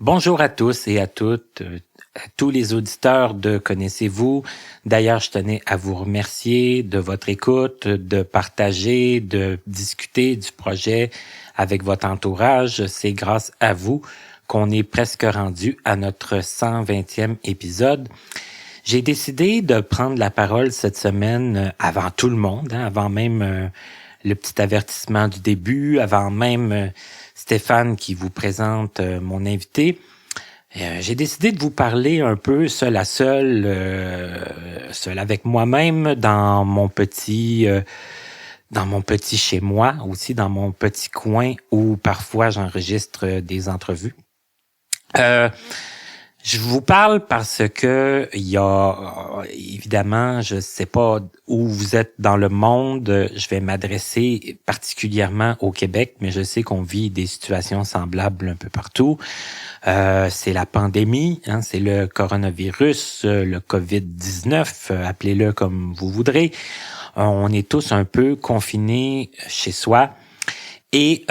Bonjour à tous et à toutes, à tous les auditeurs de Connaissez-vous. D'ailleurs, je tenais à vous remercier de votre écoute, de partager, de discuter du projet avec votre entourage. C'est grâce à vous qu'on est presque rendu à notre 120e épisode. J'ai décidé de prendre la parole cette semaine avant tout le monde, avant même le petit avertissement du début, avant même Stéphane qui vous présente mon invité. J'ai décidé de vous parler un peu seul à seul, seul avec moi-même dans mon petit chez moi, aussi dans mon petit coin où parfois j'enregistre des entrevues. Je vous parle parce que il y a évidemment, je sais pas où vous êtes dans le monde, je vais m'adresser particulièrement au Québec, mais je sais qu'on vit des situations semblables un peu partout. C'est la pandémie, c'est le coronavirus, le COVID-19, appelez-le comme vous voudrez. On est tous un peu confinés chez soi. Et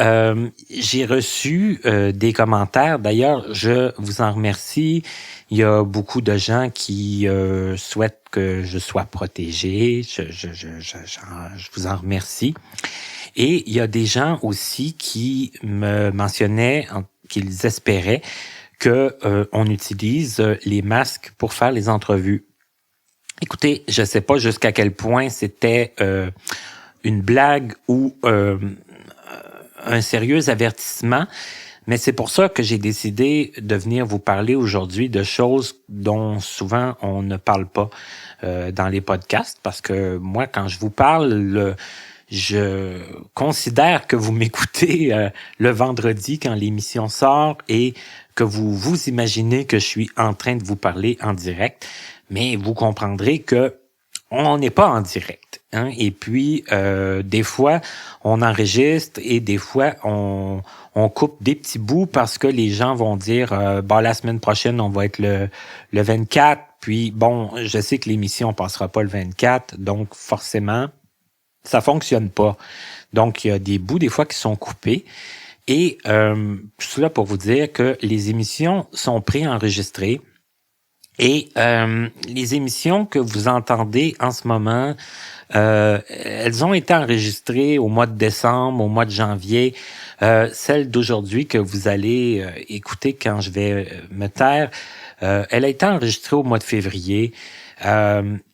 j'ai reçu des commentaires. D'ailleurs, je vous en remercie. Il y a beaucoup de gens qui souhaitent que je sois protégé. Je vous en remercie. Et il y a des gens aussi qui me mentionnaient qu'ils espéraient que on utilise les masques pour faire les entrevues. Écoutez, je sais pas jusqu'à quel point c'était une blague ou un sérieux avertissement, mais c'est pour ça que j'ai décidé de venir vous parler aujourd'hui de choses dont souvent on ne parle pas dans les podcasts, parce que moi, quand je vous parle, je considère que vous m'écoutez le vendredi quand l'émission sort et que vous imaginez que je suis en train de vous parler en direct, mais vous comprendrez que on n'est pas en direct. Et puis, des fois, on enregistre et des fois, on coupe des petits bouts parce que les gens vont dire la semaine prochaine, on va être le 24. Puis, bon, je sais que l'émission passera pas le 24, donc forcément, ça fonctionne pas. Donc, il y a des bouts, des fois, qui sont coupés. Et tout cela pour vous dire que les émissions sont préenregistrées. Et les émissions que vous entendez en ce moment, elles ont été enregistrées au mois de décembre, au mois de janvier. Celle d'aujourd'hui que vous allez écouter quand je vais me taire, elle a été enregistrée au mois de février.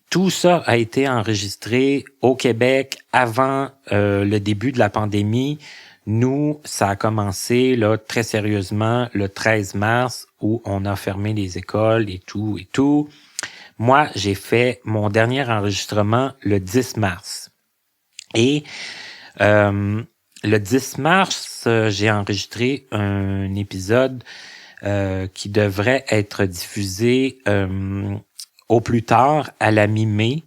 Tout ça a été enregistré au Québec avant le début de la pandémie. Nous, ça a commencé là très sérieusement le 13 mars où on a fermé les écoles et tout et tout. Moi, j'ai fait mon dernier enregistrement le 10 mars. Et le 10 mars, j'ai enregistré un épisode qui devrait être diffusé au plus tard à la mi-mai.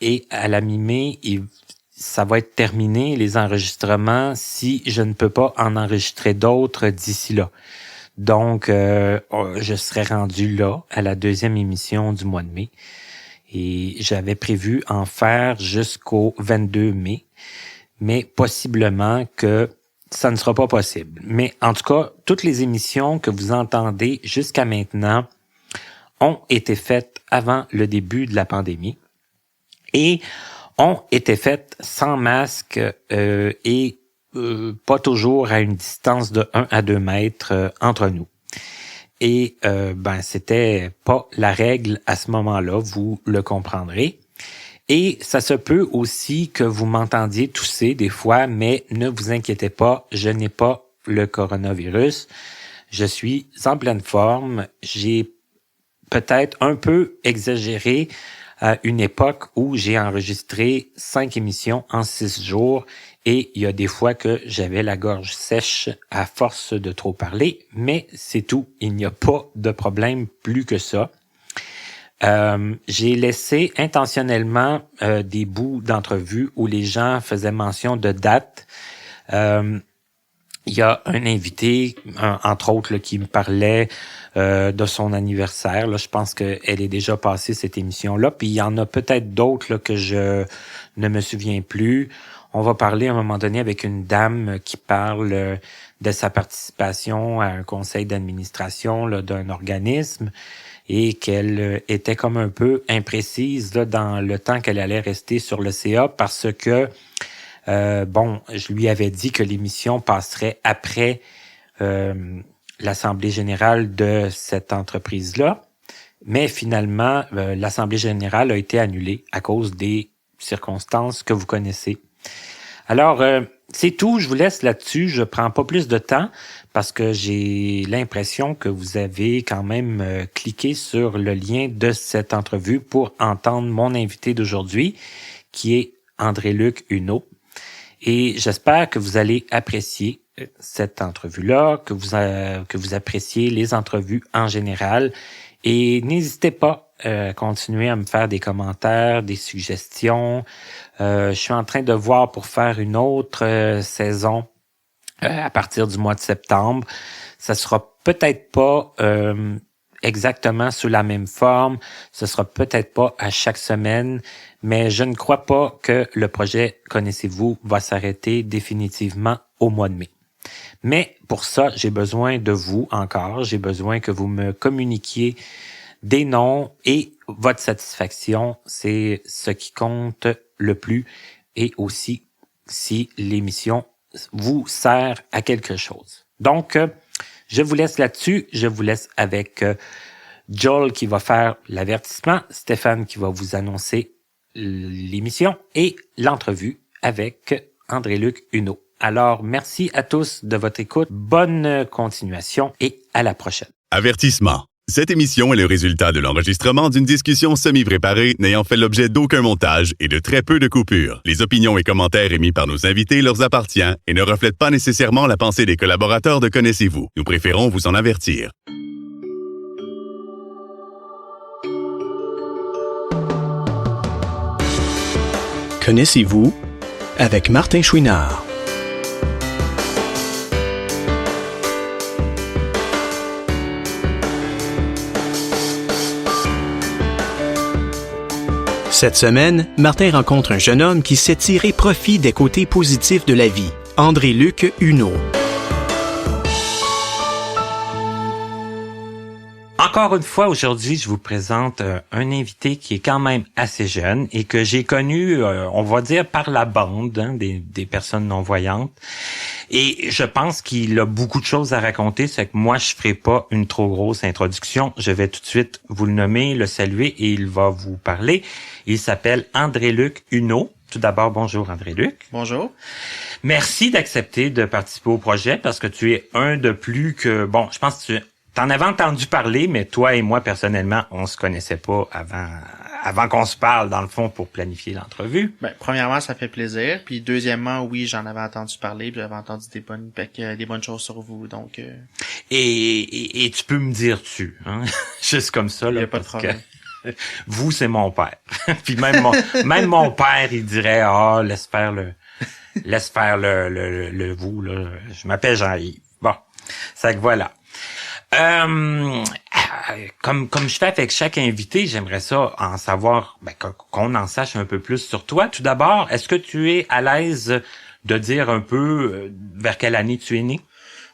Et à la mi-mai, ça va être terminé, les enregistrements, si je ne peux pas en enregistrer d'autres d'ici là. Donc, je serai rendu là, à la deuxième émission du mois de mai. Et j'avais prévu en faire jusqu'au 22 mai. Mais possiblement que ça ne sera pas possible. Mais en tout cas, toutes les émissions que vous entendez jusqu'à maintenant ont été faites avant le début de la pandémie. Et ont été faites sans masque et pas toujours à une distance de 1 à 2 mètres entre nous. Et c'était pas la règle à ce moment-là, vous le comprendrez. Et ça se peut aussi que vous m'entendiez tousser des fois, mais ne vous inquiétez pas, je n'ai pas le coronavirus. Je suis en pleine forme. J'ai peut-être un peu exagéré à une époque où j'ai enregistré 5 émissions en 6 jours et il y a des fois que j'avais la gorge sèche à force de trop parler, mais c'est tout. Il n'y a pas de problème plus que ça. J'ai laissé intentionnellement des bouts d'entrevues où les gens faisaient mention de dates. Il y a un invité, entre autres, là, qui me parlait de son anniversaire. Là, je pense qu'elle est déjà passée, cette émission-là. Puis il y en a peut-être d'autres là, que je ne me souviens plus. On va parler à un moment donné avec une dame qui parle de sa participation à un conseil d'administration là, d'un organisme et qu'elle était comme un peu imprécise là, dans le temps qu'elle allait rester sur le CA parce que, je lui avais dit que l'émission passerait après l'Assemblée générale de cette entreprise-là. Mais finalement, l'Assemblée générale a été annulée à cause des circonstances que vous connaissez. Alors, c'est tout. Je vous laisse là-dessus. Je prends pas plus de temps parce que j'ai l'impression que vous avez quand même cliqué sur le lien de cette entrevue pour entendre mon invité d'aujourd'hui, qui est André-Luc Huneau. Et j'espère que vous allez apprécier cette entrevue-là, que vous appréciez les entrevues en général. Et n'hésitez pas à continuer à me faire des commentaires, des suggestions. Je suis en train de voir pour faire une autre saison à partir du mois de septembre. Ça sera peut-être pas exactement sous la même forme. Ce sera peut-être pas à chaque semaine, mais je ne crois pas que le projet Connaissez-vous va s'arrêter définitivement au mois de mai. Mais pour ça, j'ai besoin de vous encore. J'ai besoin que vous me communiquiez des noms et votre satisfaction. C'est ce qui compte le plus. Et aussi, si l'émission vous sert à quelque chose. Donc, je vous laisse là-dessus. Je vous laisse avec Joel qui va faire l'avertissement, Stéphane qui va vous annoncer l'émission et l'entrevue avec André-Luc Huneau. Alors, merci à tous de votre écoute. Bonne continuation et à la prochaine. Avertissement. Cette émission est le résultat de l'enregistrement d'une discussion semi-préparée n'ayant fait l'objet d'aucun montage et de très peu de coupures. Les opinions et commentaires émis par nos invités leur appartiennent et ne reflètent pas nécessairement la pensée des collaborateurs de Connaissez-vous. Nous préférons vous en avertir. Connaissez-vous avec Martin Chouinard. Cette semaine, Martin rencontre un jeune homme qui sait tirer profit des côtés positifs de la vie, André-Luc Huneau. Encore une fois, aujourd'hui, je vous présente un invité qui est quand même assez jeune et que j'ai connu, on va dire, par la bande des personnes non-voyantes. Et je pense qu'il a beaucoup de choses à raconter, c'est que moi, je ferai pas une trop grosse introduction. Je vais tout de suite vous le nommer, le saluer et il va vous parler. Il s'appelle André-Luc Huneau. Tout d'abord, bonjour André-Luc. Bonjour. Merci d'accepter de participer au projet parce que tu es un de plus que... Bon, je pense que t'en avais entendu parler, mais toi et moi, personnellement, on se connaissait pas avant qu'on se parle, dans le fond, pour planifier l'entrevue. Ben, premièrement, ça fait plaisir. Puis deuxièmement, oui, j'en avais entendu parler, puis j'avais entendu des bonnes choses sur vous, donc... Et tu peux me dire hein? Juste comme ça, là. Il y a pas de problème. Vous, c'est mon père. Puis même mon père, il dirait, laisse faire le vous, là. Je m'appelle Jean-Yves. Bon. C'est que voilà. Comme je fais avec chaque invité, j'aimerais ça en savoir, qu'on en sache un peu plus sur toi. Tout d'abord, est-ce que tu es à l'aise de dire un peu vers quelle année tu es né?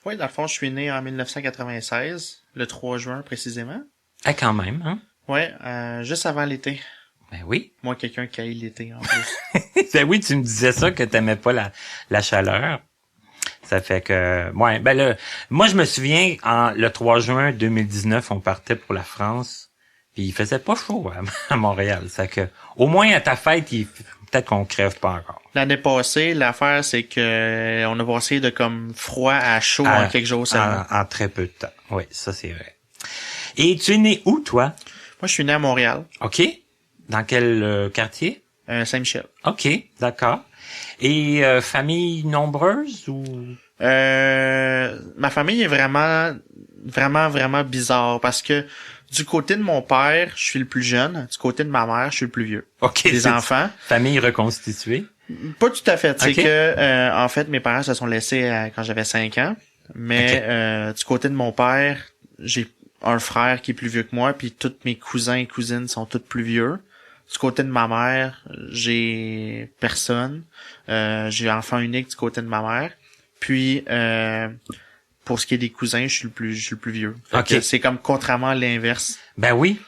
Oui, dans le fond, je suis né en 1996, le 3 juin précisément. Quand même, hein? Ouais, juste avant l'été. Ben oui. Moi, quelqu'un qui haït l'été en plus. Ben oui, tu me disais ça, que t'aimais pas la chaleur. Ça fait que, ouais, moi je me souviens, le 3 juin 2019, on partait pour la France, puis il faisait pas chaud à Montréal. Ça que, au moins à ta fête, peut-être qu'on crève pas encore. L'année passée, l'affaire, c'est que on a passé de comme froid à chaud en quelques jours seulement. En très peu de temps. Oui, ça c'est vrai. Et tu es né où, toi? Moi, je suis né à Montréal. OK. Dans quel quartier? Saint-Michel. OK, d'accord. Et famille nombreuse ou? Ma famille est vraiment bizarre parce que du côté de mon père, je suis le plus jeune. Du côté de ma mère, je suis le plus vieux. OK. Des enfants. Famille reconstituée? Pas tout à fait. Okay. C'est que, en fait, mes parents se sont laissés quand j'avais 5 ans. Mais du côté de mon père, j'ai un frère qui est plus vieux que moi, puis tous mes cousins et cousines sont tous plus vieux. Du côté de ma mère, j'ai personne. J'ai enfant unique du côté de ma mère. Puis pour ce qui est des cousins, je suis le plus vieux. Ok. C'est comme contrairement à l'inverse. Ben oui.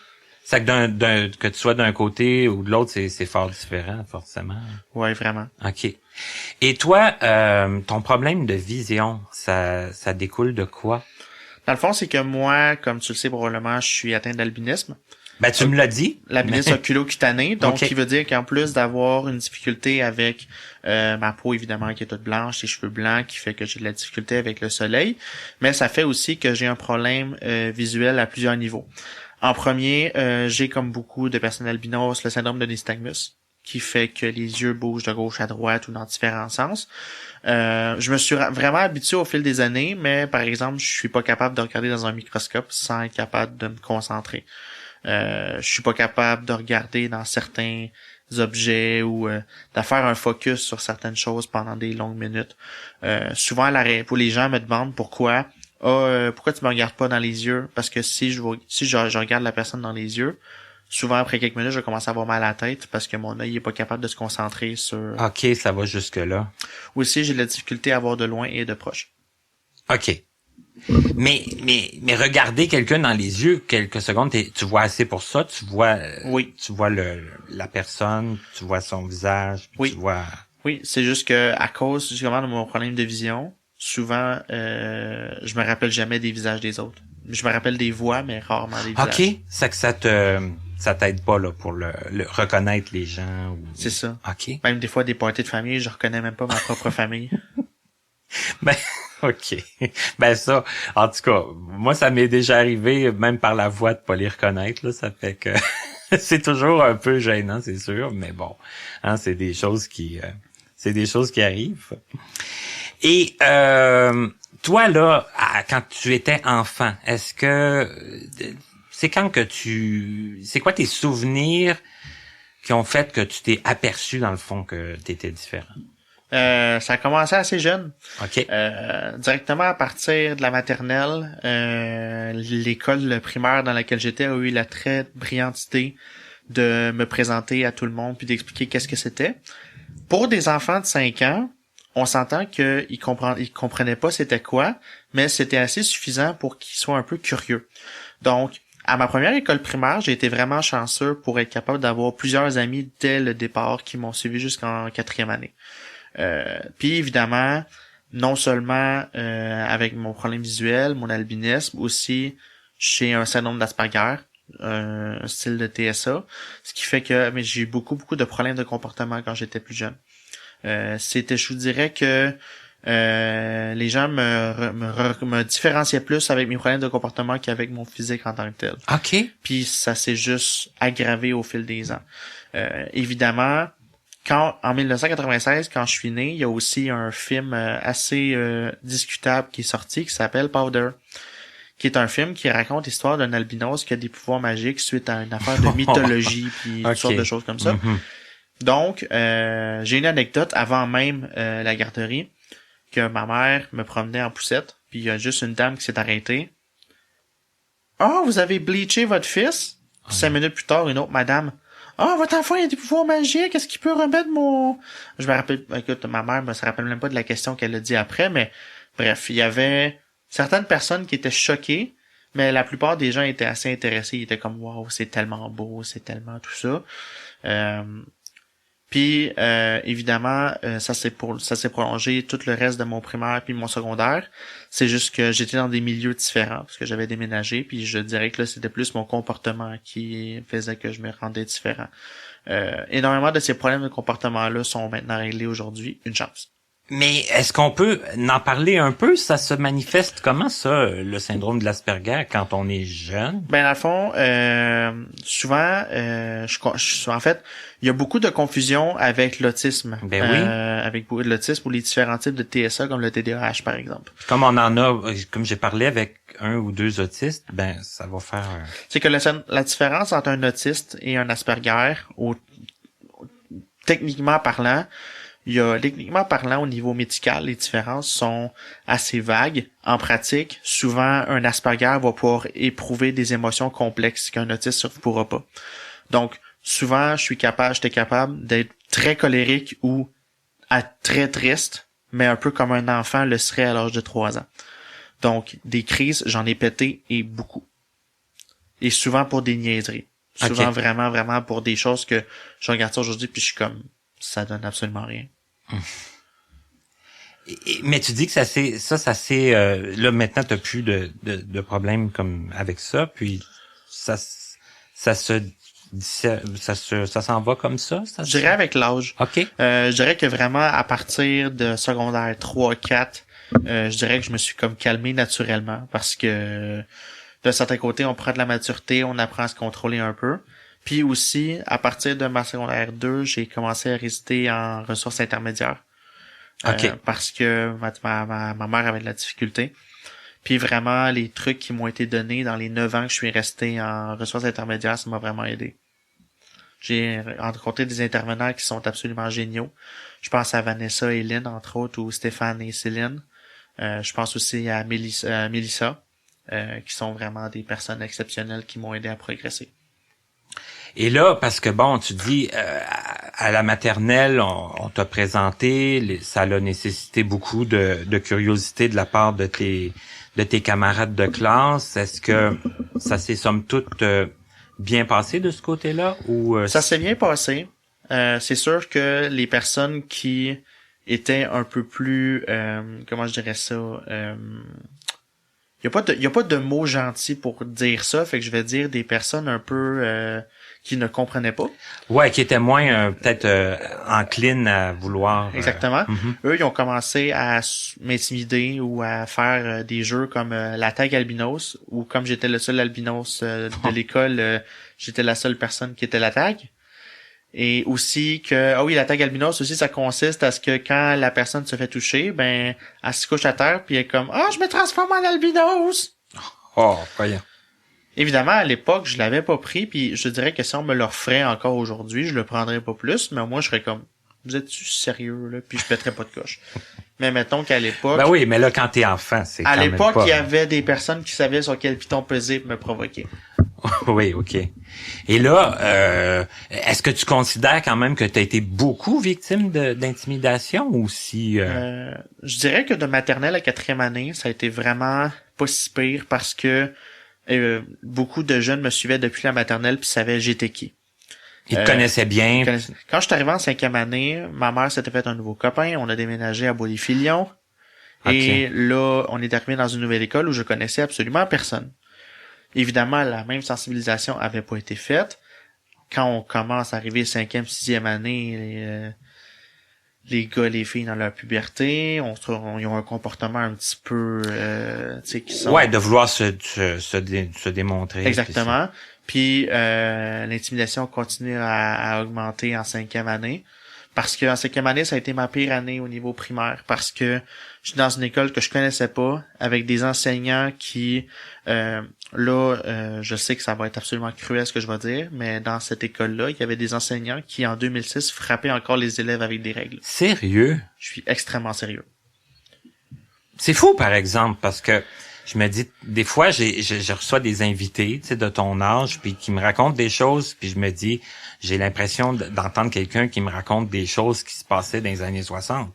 C'est que que tu sois d'un côté ou de l'autre, c'est fort différent, forcément. Ouais, vraiment. OK. Et toi, ton problème de vision, ça découle de quoi? Dans le fond, c'est que moi, comme tu le sais probablement, je suis atteint d'albinisme. Ben, tu me l'as dit. L'albinisme oculo-cutané, donc Ok. qui veut dire qu'en plus d'avoir une difficulté avec ma peau, évidemment, qui est toute blanche, les cheveux blancs, qui fait que j'ai de la difficulté avec le soleil, mais ça fait aussi que j'ai un problème visuel à plusieurs niveaux. En premier, j'ai comme beaucoup de personnes albinos le syndrome de nystagmus, qui fait que les yeux bougent de gauche à droite ou dans différents sens. Je me suis vraiment habitué au fil des années, mais par exemple, je suis pas capable de regarder dans un microscope sans être capable de me concentrer. Je suis pas capable de regarder dans certains objets ou de faire un focus sur certaines choses pendant des longues minutes. Souvent, pour les gens me demandent pourquoi tu me regardes pas dans les yeux? Parce que si je regarde la personne dans les yeux, souvent après quelques minutes, je commence à avoir mal à la tête parce que mon œil est pas capable de se concentrer sur... OK, ça va jusque-là. Aussi, j'ai de la difficulté à voir de loin et de proche. OK. Mais regarder quelqu'un dans les yeux quelques secondes, tu vois assez pour ça, Oui. Tu vois la personne, tu vois son visage, Oui. tu vois... Oui, c'est juste que à cause justement de mon problème de vision, souvent je me rappelle jamais des visages des autres. Je me rappelle des voix, mais rarement des visages. OK, c'est que ça t'aide pas là pour le reconnaître les gens ou... C'est ça. OK. Même des fois des parties de famille, je reconnais même pas ma propre famille. Ben OK. Ben ça, en tout cas, moi ça m'est déjà arrivé même par la voix de pas les reconnaître là, ça fait que c'est toujours un peu gênant, c'est sûr, mais bon, hein, c'est des choses qui arrivent. Et toi là, quand tu étais enfant, est-ce que c'est quoi tes souvenirs qui ont fait que tu t'es aperçu dans le fond que t'étais différent? Ça a commencé assez jeune. OK. Directement à partir de la maternelle, l'école primaire dans laquelle j'étais a eu la très brillante idée de me présenter à tout le monde puis d'expliquer qu'est-ce que c'était. Pour des enfants de 5 ans, on s'entend qu'ils comprenaient pas c'était quoi, mais c'était assez suffisant pour qu'ils soient un peu curieux. Donc, à ma première école primaire, j'ai été vraiment chanceux pour être capable d'avoir plusieurs amis dès le départ qui m'ont suivi jusqu'en 4e année. Puis évidemment, non seulement avec mon problème visuel, mon albinisme, aussi j'ai un syndrome d'Asperger, un style de TSA, ce qui fait que j'ai eu beaucoup de problèmes de comportement quand j'étais plus jeune. Je vous dirais que les gens me différenciaient plus avec mes problèmes de comportement qu'avec mon physique en tant que tel. OK. Puis ça s'est juste aggravé au fil des ans. Évidemment, en 1996, quand je suis né, il y a aussi un film assez discutable qui est sorti qui s'appelle Powder, qui est un film qui raconte l'histoire d'un albinos qui a des pouvoirs magiques suite à une affaire de mythologie puis toutes sortes de choses comme ça. Mm-hmm. Donc, j'ai une anecdote avant même la garderie que ma mère me promenait en poussette, puis il y a juste une dame qui s'est arrêtée. « Ah, vous avez bleaché votre fils? » 5 minutes plus tard, une autre madame. « Ah, votre enfant il a des pouvoirs magiques, est-ce qu'il peut remettre mon... » Je me rappelle, écoute, ma mère me se rappelle même pas de la question qu'elle a dit après, mais bref, il y avait certaines personnes qui étaient choquées, mais la plupart des gens étaient assez intéressés, ils étaient comme « Wow, c'est tellement beau, c'est tellement tout ça. » Puis évidemment, ça s'est prolongé tout le reste de mon primaire puis mon secondaire. C'est juste que j'étais dans des milieux différents parce que j'avais déménagé, puis je dirais que là c'était plus mon comportement qui faisait que je me rendais différent. Énormément de ces problèmes de comportement-là sont maintenant réglés aujourd'hui, une chance. Mais est-ce qu'on peut en parler un peu? Ça se manifeste comment ça, le syndrome de l'Asperger, quand on est jeune? Ben dans le fond, souvent, en fait, il y a beaucoup de confusion avec l'autisme. Ben oui. Avec l'autisme ou les différents types de TSA comme le TDAH par exemple. Comme on en a, comme j'ai parlé avec 1 ou 2 autistes, ben ça va faire... C'est que la différence entre un autiste et un Asperger, techniquement parlant, au niveau médical, les différences sont assez vagues. En pratique, souvent, un Asperger va pouvoir éprouver des émotions complexes qu'un autiste ne pourra pas. Donc, souvent, j'étais capable d'être très colérique ou très triste, mais un peu comme un enfant le serait à l'âge de 3 ans. Donc, des crises, j'en ai pété et beaucoup. Et souvent pour des niaiseries. Souvent vraiment, vraiment pour des choses que je regarde ça aujourd'hui puis je suis comme, ça donne absolument rien. Mais tu dis que ça c'est là maintenant t'as plus de problèmes comme avec ça, puis ça s'en va comme ça? Je dirais avec l'âge. OK. Je dirais que vraiment, à partir de secondaire 3, 4, je dirais que je me suis comme calmé naturellement parce que d'un certain côté, on prend de la maturité, on apprend à se contrôler un peu. Puis aussi, à partir de ma secondaire 2, j'ai commencé à résider en ressources intermédiaires. Parce que ma mère avait de la difficulté. Puis vraiment, les trucs qui m'ont été donnés dans les 9 ans que je suis resté en ressources intermédiaires, ça m'a vraiment aidé. J'ai rencontré des intervenants qui sont absolument géniaux. Je pense à Vanessa et Lynn, entre autres, ou Stéphane et Céline. Je pense aussi à Mélissa, qui sont vraiment des personnes exceptionnelles qui m'ont aidé à progresser. Et là, parce que bon, tu dis, à la maternelle, on t'a présenté, ça a nécessité beaucoup de curiosité de la part de tes camarades de classe. Est-ce que ça s'est somme toute bien passé de ce côté-là ou Ça s'est bien passé. C'est sûr que les personnes qui étaient un peu plus, comment je dirais ça, y a pas de mots gentils pour dire ça, fait que je vais dire des personnes un peu qui ne comprenaient pas. Ouais, qui étaient moins peut-être enclines à vouloir. Exactement. Eux, ils ont commencé à m'intimider ou à faire des jeux comme la tag albinos, ou comme j'étais le seul albinos de l'école, j'étais la seule personne qui était la tag. Et aussi que, ah oui, la tag albinos aussi, ça consiste à ce que quand la personne se fait toucher, ben, elle se couche à terre puis elle est comme, je me transforme en albinos! Oh, voyons. Évidemment, à l'époque, je l'avais pas pris, puis je dirais que si on me le referait encore aujourd'hui, je le prendrais pas plus, mais moi, je serais comme, vous êtes-tu sérieux, là? Puis je pèterais pas de coche. Mais mettons qu'à l'époque... Ben oui, mais là, quand t'es enfant, c'est à quand même l'époque, pas... il y avait des personnes qui savaient sur quel piton peser pour me provoquer. Oui, OK. Et là, est-ce que tu considères quand même que tu as été beaucoup victime d'intimidation ou si... Je dirais que de maternelle à 4e année, ça a été vraiment pas si pire parce que beaucoup de jeunes me suivaient depuis la maternelle puis savaient j'étais qui. Ils te connaissaient bien. Quand je suis arrivé en 5e année, ma mère s'était fait un nouveau copain, on a déménagé à Bois-des-Filions. Et là, on est arrivé dans une nouvelle école où je connaissais absolument personne. Évidemment, la même sensibilisation avait pas été faite. Quand on commence à arriver 5e, 6e année, les gars, les filles dans leur puberté, ils ont un comportement un petit peu, tu sais, qui sont... Ouais, de vouloir se démontrer. Exactement. Puis l'intimidation continue à augmenter en 5e année. Parce que en 5e année, ça a été ma pire année au niveau primaire. Parce que je suis dans une école que je connaissais pas, avec des enseignants qui... je sais que ça va être absolument cruel ce que je vais dire, mais dans cette école-là, il y avait des enseignants qui, en 2006, frappaient encore les élèves avec des règles. Sérieux? Je suis extrêmement sérieux. C'est fou, par exemple, parce que je me dis, des fois, je reçois des invités, tu sais, de ton âge, puis qui me racontent des choses, puis je me dis, j'ai l'impression d'entendre quelqu'un qui me raconte des choses qui se passaient dans les années 60.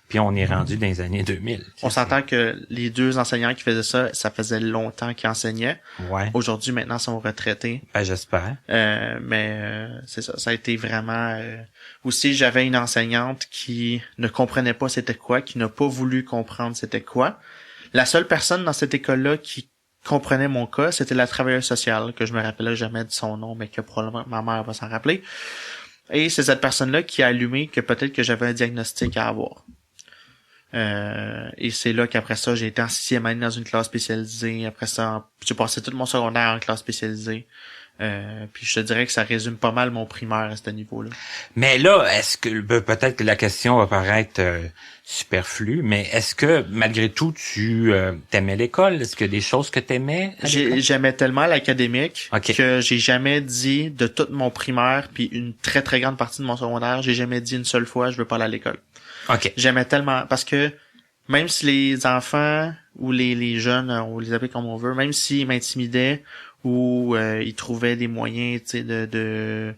Puis on est rendu dans les années 2000. On s'entend que les deux enseignants qui faisaient ça, ça faisait longtemps qu'ils enseignaient. Ouais. Aujourd'hui, maintenant, ils sont retraités. Ben, j'espère. Mais c'est ça. Ça a été vraiment... Aussi, j'avais une enseignante qui ne comprenait pas c'était quoi, qui n'a pas voulu comprendre c'était quoi. La seule personne dans cette école-là qui comprenait mon cas, c'était la travailleuse sociale, que je me rappelais jamais de son nom, mais que probablement ma mère va s'en rappeler. Et c'est cette personne-là qui a allumé que peut-être que j'avais un diagnostic à avoir. Et c'est là qu'après ça, j'ai été en 6e année dans une classe spécialisée. Après ça, j'ai passé tout mon secondaire en classe spécialisée. Puis je te dirais que ça résume pas mal mon primaire à ce niveau-là. Mais là, est-ce que peut-être que la question va paraître superflue, mais est-ce que malgré tout tu t'aimais l'école? Est-ce qu'il y a des choses que t'aimais? J'aimais tellement l'académique que j'ai jamais dit de toute mon primaire puis une très très grande partie de mon secondaire, j'ai jamais dit une seule fois je veux pas aller à l'école. OK. J'aimais tellement parce que même si les enfants ou les jeunes, on les appelle comme on veut, même s'ils m'intimidaient ou ils trouvaient des moyens, tu sais, de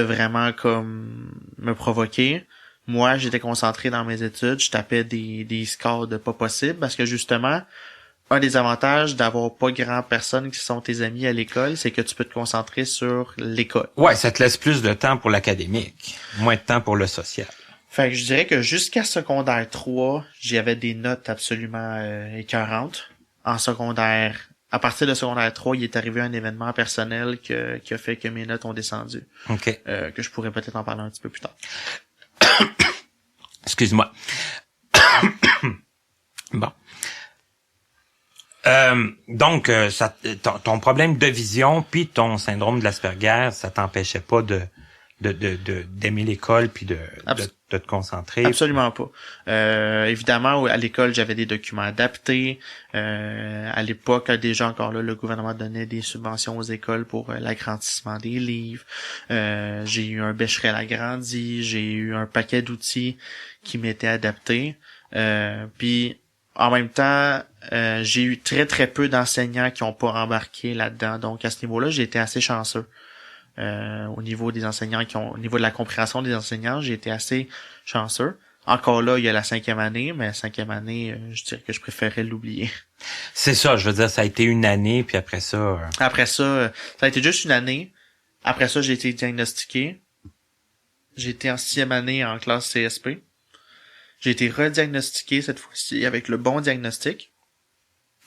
vraiment comme me provoquer, Moi, j'étais concentré dans mes études, je tapais des scores de pas possible parce que justement, un des avantages d'avoir pas grand personne qui sont tes amis à l'école, c'est que tu peux te concentrer sur l'école. Ouais, ça te laisse plus de temps pour l'académique, moins de temps pour le social. Fait que je dirais que jusqu'à secondaire 3, j'avais des notes absolument écœurantes. En secondaire, à partir de secondaire 3, il est arrivé un événement personnel qui a fait que mes notes ont descendu. OK. Que je pourrais peut-être en parler un petit peu plus tard. Excuse-moi. Bon. Donc, ton problème de vision puis ton syndrome de l'Asperger, ça t'empêchait pas d'aimer l'école puis de te concentrer. Absolument pas. Évidemment, à l'école, j'avais des documents adaptés. À l'époque, déjà encore là, le gouvernement donnait des subventions aux écoles pour l'agrandissement des livres. J'ai eu un Becherel agrandi, j'ai eu un paquet d'outils qui m'étaient adaptés. Puis en même temps, j'ai eu très très peu d'enseignants qui ont pas embarqué là-dedans. Donc à ce niveau-là, j'ai été assez chanceux. Au niveau des enseignants au niveau de la compréhension des enseignants, j'ai été assez chanceux. Encore là, il y a la 5e année, mais la 5e année, je dirais que je préférais l'oublier. C'est ça, je veux dire, ça a été une année, puis après ça... Après ça, ça a été juste une année. Après ça, j'ai été diagnostiqué. J'ai été en 6e année en classe CSP. J'ai été rediagnostiqué cette fois-ci avec le bon diagnostic.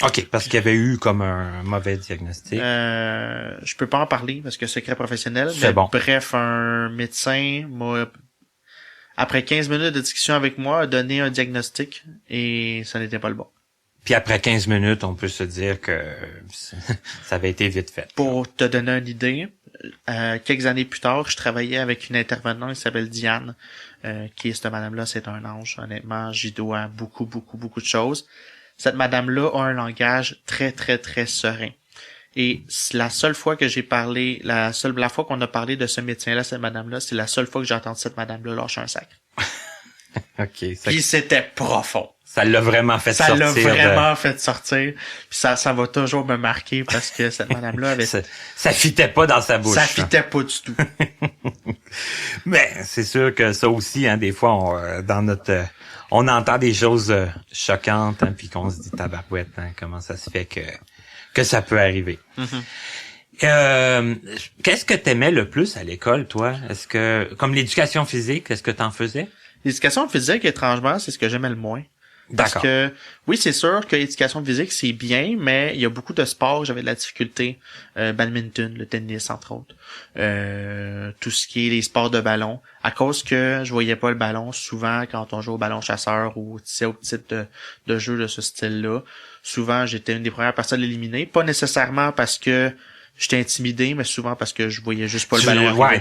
OK, parce qu'il y avait eu comme un mauvais diagnostic. Je peux pas en parler parce que secret professionnel. C'est mais bon. Bref, un médecin m'a, après 15 minutes de discussion avec moi, a donné un diagnostic et ça n'était pas le bon. Puis après 15 minutes, on peut se dire que ça avait été vite fait. Pour te donner une idée, quelques années plus tard, je travaillais avec une intervenante qui s'appelle Diane, qui est cette madame-là, c'est un ange. Honnêtement, j'y dois beaucoup de choses. Cette madame-là a un langage très, très, très serein. Et la seule fois que j'ai parlé, la fois qu'on a parlé de ce médecin-là, cette madame-là, c'est la seule fois que j'ai entendu cette madame-là lâcher un sac. OK. Puis c'était profond. Ça l'a vraiment fait sortir. Ça l'a vraiment fait sortir. Puis ça va toujours me marquer parce que cette madame-là avait... ça fitait pas dans sa bouche. Ça fitait pas du tout. Mais c'est sûr que ça aussi, hein, des fois, on entend des choses choquantes, hein, puis qu'on se dit tabarouette, hein, comment ça se fait que ça peut arriver. Mm-hmm. Qu'est-ce que t'aimais le plus à l'école, toi? Est-ce que, comme l'éducation physique, est-ce que t'en faisais? L'éducation physique, étrangement, c'est ce que j'aimais le moins. Parce D'accord. que, oui, c'est sûr que l'éducation physique, c'est bien, mais il y a beaucoup de sports, j'avais de la difficulté. Badminton, le tennis, entre autres. Tout ce qui est les sports de ballon. À cause que je voyais pas le ballon souvent quand on joue au ballon chasseur ou au type de jeu de ce style-là. Souvent, j'étais une des premières personnes éliminées. Pas nécessairement parce que j'étais intimidé, mais souvent parce que je voyais juste pas le ballon arriver. Ouais,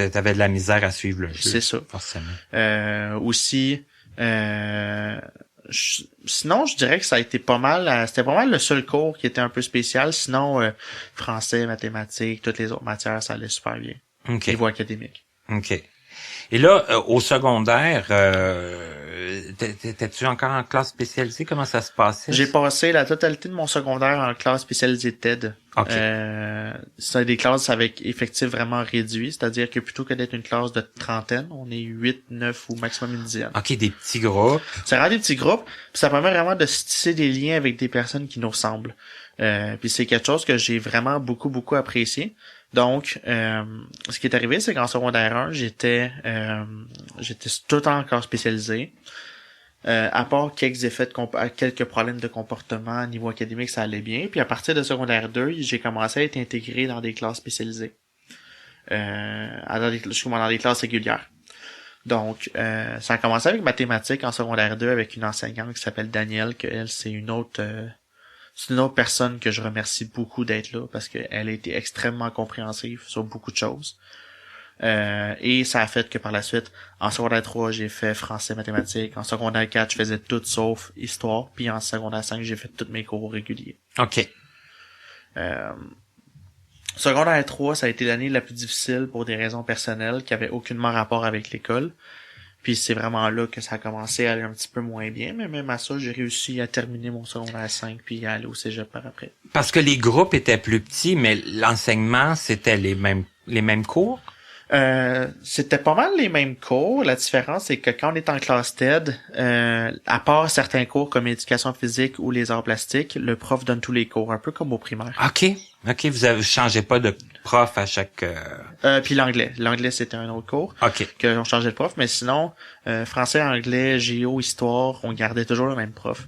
t'avais de la misère à suivre le jeu. C'est ça. Forcément. Aussi, sinon, je dirais que ça a été pas mal, c'était pas mal le seul cours qui était un peu spécial. Sinon, français, mathématiques, toutes les autres matières, ça allait super bien. OK. Niveau académique. OK. Et là, au secondaire, t'étais-tu encore en classe spécialisée? Comment ça se passait? J'ai passé la totalité de mon secondaire en classe spécialisée TED. OK. C'est des classes avec effectif vraiment réduit, c'est-à-dire que plutôt que d'être une classe de trentaine, on est 8, 9 ou maximum une dizaine. OK, des petits groupes. Ça rend des petits groupes, puis ça permet vraiment de se tisser des liens avec des personnes qui nous ressemblent. Puis c'est quelque chose que j'ai vraiment beaucoup apprécié. Donc, ce qui est arrivé, c'est qu'en secondaire 1, j'étais tout encore spécialisé. À part quelques problèmes de comportement au niveau académique, ça allait bien. Puis à partir de secondaire 2, j'ai commencé à être intégré dans des classes spécialisées. Je suis dans des classes régulières. Donc, ça a commencé avec mathématiques en secondaire 2 avec une enseignante qui s'appelle Danielle, que elle, c'est une autre personne que je remercie beaucoup d'être là parce qu'elle a été extrêmement compréhensive sur beaucoup de choses. Et ça a fait que par la suite, en secondaire 3, j'ai fait français, mathématiques. En secondaire 4, je faisais tout sauf histoire. Puis en secondaire 5, j'ai fait tous mes cours réguliers. OK. Secondaire 3, ça a été l'année la plus difficile pour des raisons personnelles qui avaient aucunement rapport avec l'école. Puis c'est vraiment là que ça a commencé à aller un petit peu moins bien. Mais même à ça, j'ai réussi à terminer mon secondaire 5 puis à aller au cégep par après. Parce que les groupes étaient plus petits, mais l'enseignement, c'était les mêmes cours? C'était pas mal les mêmes cours. La différence, c'est que quand on est en classe TED, à part certains cours comme éducation physique ou les arts plastiques, le prof donne tous les cours, un peu comme au primaire. OK, vous changez pas de prof à chaque... Puis l'anglais. L'anglais, c'était un autre cours. OK. Que on changeait de prof, mais sinon, français, anglais, géo, histoire, on gardait toujours le même prof.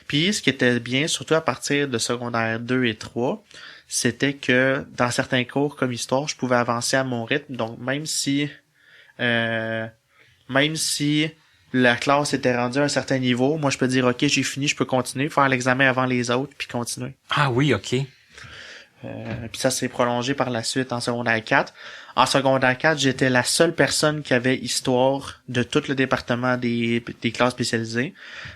Puis, ce qui était bien, surtout à partir de secondaire 2 et 3, c'était que dans certains cours comme histoire, je pouvais avancer à mon rythme. Donc, même si la classe était rendue à un certain niveau, moi, je peux dire, OK, j'ai fini, je peux continuer, faire l'examen avant les autres, puis continuer. Ah oui, OK. Puis ça s'est prolongé par la suite en secondaire 4. En secondaire 4, j'étais la seule personne qui avait histoire de tout le département des classes spécialisées.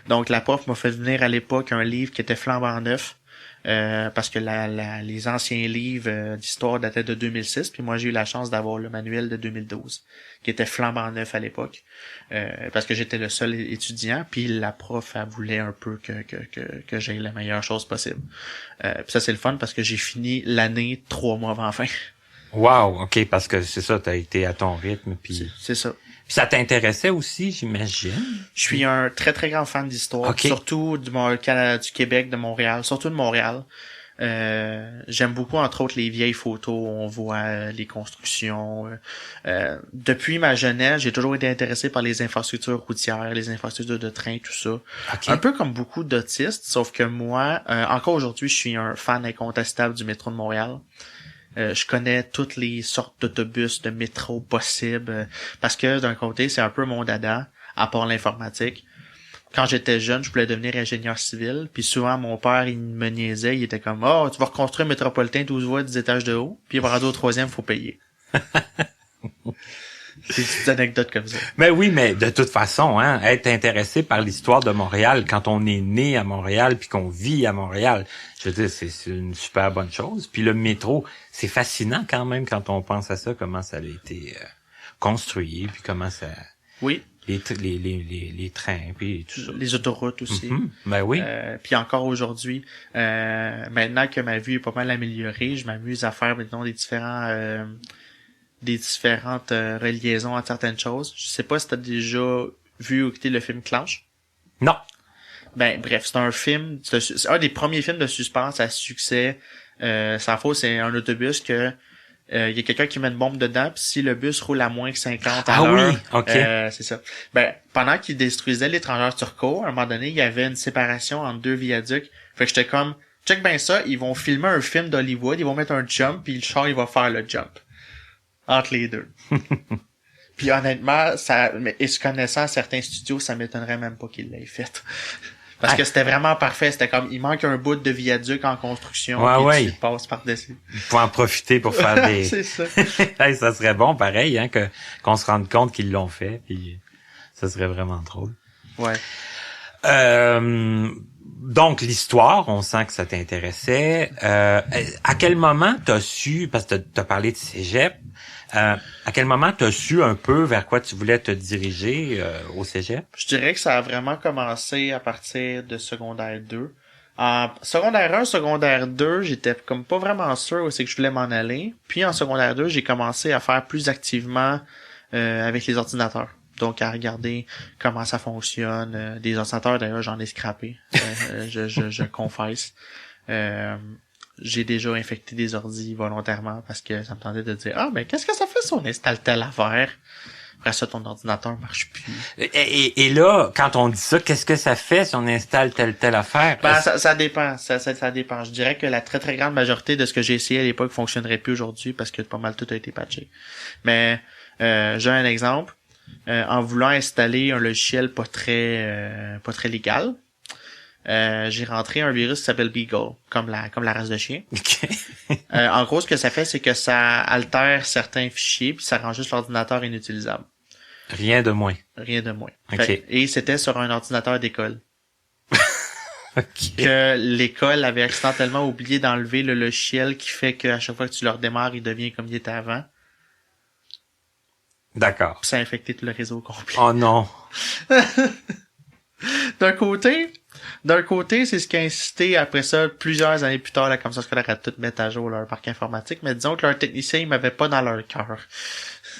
Donc la prof m'a fait venir à l'époque un livre qui était flambant neuf. Parce que les anciens livres d'histoire dataient de 2006, puis moi j'ai eu la chance d'avoir le manuel de 2012 qui était flambant neuf à l'époque, parce que j'étais le seul étudiant, puis la prof elle voulait un peu que j'aie la meilleure chose possible. Puis ça c'est le fun parce que j'ai fini l'année 3 mois avant la fin. Wow, OK, parce que c'est ça, t'as été à ton rythme, puis... C'est ça. Puis ça t'intéressait aussi, j'imagine? Je suis un très très grand fan d'histoire, Okay. surtout du Québec, de Montréal, surtout de Montréal. J'aime beaucoup entre autres les vieilles photos où on voit les constructions. Depuis ma jeunesse, j'ai toujours été intéressé par les infrastructures routières, les infrastructures de train, tout ça. Okay. Un peu comme beaucoup d'autistes, sauf que moi, encore aujourd'hui, je suis un fan incontestable du métro de Montréal. Je connais toutes les sortes d'autobus, de métro possibles, parce que d'un côté, c'est un peu mon dada, à part l'informatique. Quand j'étais jeune, je voulais devenir ingénieur civil, puis souvent, mon père, il me niaisait, il était comme « Oh, tu vas reconstruire un métropolitain 12 voies, 10 étages de haut, puis il va rendre au 3e, faut payer. » C'est des petites anecdotes comme ça. Mais oui, mais de toute façon, hein, être intéressé par l'histoire de Montréal quand on est né à Montréal puis qu'on vit à Montréal, je veux dire, c'est une super bonne chose. Puis le métro, c'est fascinant quand même quand on pense à ça, comment ça a été construit, puis comment ça... Oui. Les trains, puis tout ça. Les autoroutes aussi. Ben oui. Puis encore aujourd'hui, maintenant que ma vue est pas mal améliorée, je m'amuse à faire maintenant des différentes reliaisons à certaines choses. Je sais pas si t'as déjà vu ou écouté le film Clanche. Non. Ben bref, c'est un des premiers films de suspense à succès. Sans faux, c'est un autobus que il y a quelqu'un qui met une bombe dedans, puis si le bus roule à moins que 50 à l'heure, oui, OK. c'est ça. Ben pendant qu'il détruisait l'étrangeur turco, à un moment donné, il y avait une séparation entre 2 viaducs. Fait que j'étais comme, check ben ça, ils vont filmer un film d'Hollywood, ils vont mettre un jump, puis le char il va faire le jump entre les deux. Puis honnêtement, et se connaissant certains studios, ça m'étonnerait même pas qu'ils l'aient fait. Parce que c'était vraiment parfait. C'était comme, il manque un bout de viaduc en construction. Ouais, tu passes par-dessus. Faut en profiter pour faire des... C'est ça. Hey, ça serait bon, pareil, hein, qu'on se rende compte qu'ils l'ont fait, puis ça serait vraiment drôle. Ouais. Donc, l'histoire, on sent que ça t'intéressait. À quel moment t'as su, parce que t'as parlé de cégep, à quel moment t'as su un peu vers quoi tu voulais te diriger au cégep? Je dirais que ça a vraiment commencé à partir de secondaire 2. En secondaire 1, secondaire 2, j'étais comme pas vraiment sûr où c'est que je voulais m'en aller. Puis en secondaire 2, j'ai commencé à faire plus activement avec les ordinateurs. Donc à regarder comment ça fonctionne. Des ordinateurs, d'ailleurs, j'en ai scrappé. Je confesse. J'ai déjà infecté des ordis volontairement parce que ça me tentait de dire « Ah, mais qu'est-ce que ça fait si on installe telle affaire? » Après ça, ton ordinateur marche plus. Et là, quand on dit ça, qu'est-ce que ça fait si on installe telle affaire? Ben, ça dépend. Ça dépend. Je dirais que la très très grande majorité de ce que j'ai essayé à l'époque fonctionnerait plus aujourd'hui parce que pas mal tout a été patché. Mais j'ai un exemple. En voulant installer un logiciel pas très légal, j'ai rentré un virus qui s'appelle Beagle, comme la race de chien. Okay. En gros, ce que ça fait, c'est que ça altère certains fichiers puis ça rend juste l'ordinateur inutilisable. Rien de moins. Rien de moins. Okay. Et c'était sur un ordinateur d'école. Okay. Que l'école avait accidentellement oublié d'enlever le logiciel qui fait qu'à chaque fois que tu le redémarres, il devient comme il était avant. D'accord. Puis ça a infecté tout le réseau complet. Oh non. D'un côté, c'est ce qui a incité après ça, plusieurs années plus tard, la Commission scolaire à tout mettre à jour leur parc informatique, mais disons que leurs techniciens, ils m'avaient pas dans leur cœur.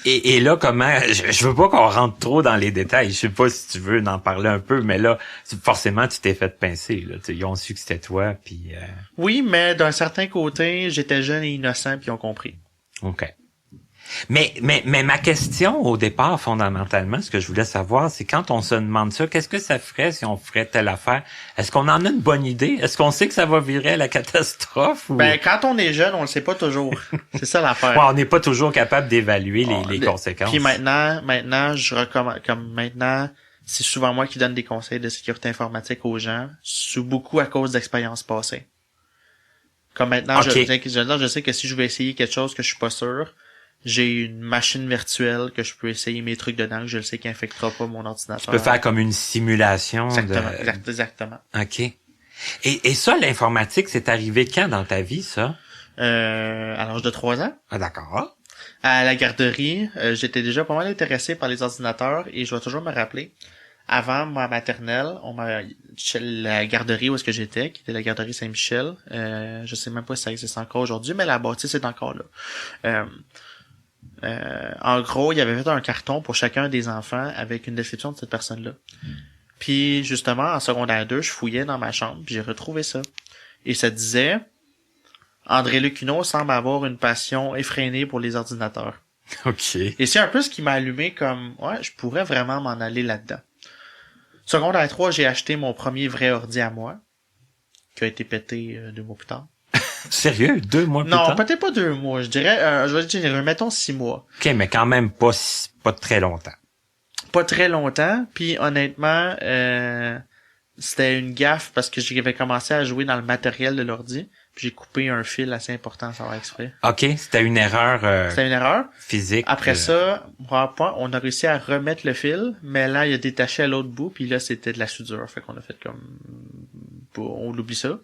Et là, comment, je veux pas qu'on rentre trop dans les détails. Je sais pas si tu veux en parler un peu, mais là, forcément, tu t'es fait pincer, là. Ils ont su que c'était toi, puis Oui, mais d'un certain côté, j'étais jeune et innocent, puis ils ont compris. OK. Mais ma question au départ, fondamentalement, ce que je voulais savoir, c'est quand on se demande ça, qu'est-ce que ça ferait si on ferait telle affaire? Est-ce qu'on en a une bonne idée? Est-ce qu'on sait que ça va virer à la catastrophe? Ou... Ben, quand on est jeune, on le sait pas toujours. C'est ça l'affaire. Ouais, on n'est pas toujours capable d'évaluer les conséquences. Puis maintenant, je recommande, comme maintenant, c'est souvent moi qui donne des conseils de sécurité informatique aux gens, beaucoup à cause d'expériences passées. Comme maintenant, Okay. je sais que si je veux essayer quelque chose que je suis pas sûr, j'ai une machine virtuelle que je peux essayer mes trucs dedans, que je le sais qui infectera pas mon ordinateur. Tu peux faire comme une simulation. Exactement. OK. Et ça, l'informatique, c'est arrivé quand dans ta vie, ça? À l'âge de 3 ans. Ah, d'accord. À la garderie, j'étais déjà pas mal intéressé par les ordinateurs et je dois toujours me rappeler. Avant ma maternelle, la garderie où est-ce que j'étais, qui était la garderie Saint-Michel, je sais même pas si ça existe encore aujourd'hui, mais la bâtisse est encore là. En gros, il y avait fait un carton pour chacun des enfants avec une description de cette personne-là. Puis justement, en secondaire 2, je fouillais dans ma chambre, puis j'ai retrouvé ça. Et ça disait André-Luc Huneau semble avoir une passion effrénée pour les ordinateurs. OK. Et c'est un peu ce qui m'a allumé comme ouais, je pourrais vraiment m'en aller là-dedans. Secondaire 3, j'ai acheté mon premier vrai ordi à moi, qui a été pété 2 mois plus tard. Sérieux? 2 mois plus tard? Non, peut-être pas 2 mois, je dirais, je vais dire, mettons 6 mois. OK, mais quand même pas très longtemps. Pas très longtemps, puis honnêtement, c'était une gaffe parce que j'avais commencé à jouer dans le matériel de l'ordi, puis j'ai coupé un fil assez important sans faire exprès. OK, c'était une erreur C'était une erreur. physique. Après ça, on a réussi à remettre le fil, mais là, il a détaché à l'autre bout, puis là, c'était de la soudure. Fait qu'on a fait comme... On l'oublie ça.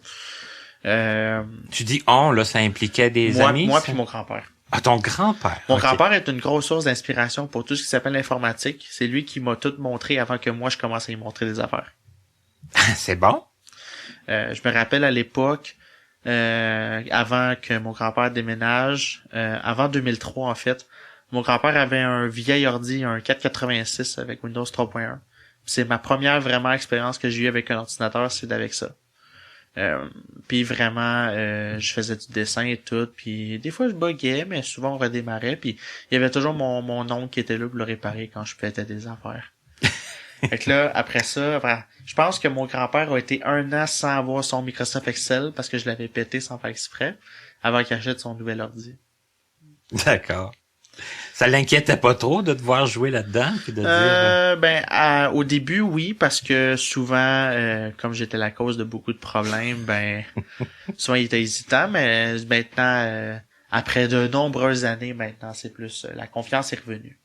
Tu dis on, là, ça impliquait des amis? Moi ça? puis mon grand-père. Ah, ton grand-père. Mon OK. grand-père est une grosse source d'inspiration pour tout ce qui s'appelle l'informatique. C'est lui qui m'a tout montré avant que moi, je commence à lui montrer des affaires. C'est bon? Je me rappelle à l'époque, avant que mon grand-père déménage, avant 2003 en fait, mon grand-père avait un vieil ordi, un 486 avec Windows 3.1. C'est ma première vraiment expérience que j'ai eue avec un ordinateur, c'est avec ça. Puis vraiment, je faisais du dessin et tout, puis des fois je buguais, mais souvent on redémarrait, puis il y avait toujours mon oncle qui était là pour le réparer quand je pétais des affaires. Fait que là, après ça, je pense que mon grand-père a été 1 an sans avoir son Microsoft Excel parce que je l'avais pété sans faire exprès, avant qu'il achète son nouvel ordi. D'accord. Ça l'inquiétait pas trop de devoir jouer là-dedans puis de dire Au début, oui, parce que souvent, comme j'étais la cause de beaucoup de problèmes, souvent il était hésitant, mais maintenant, après de nombreuses années, maintenant, c'est plus, la confiance est revenue.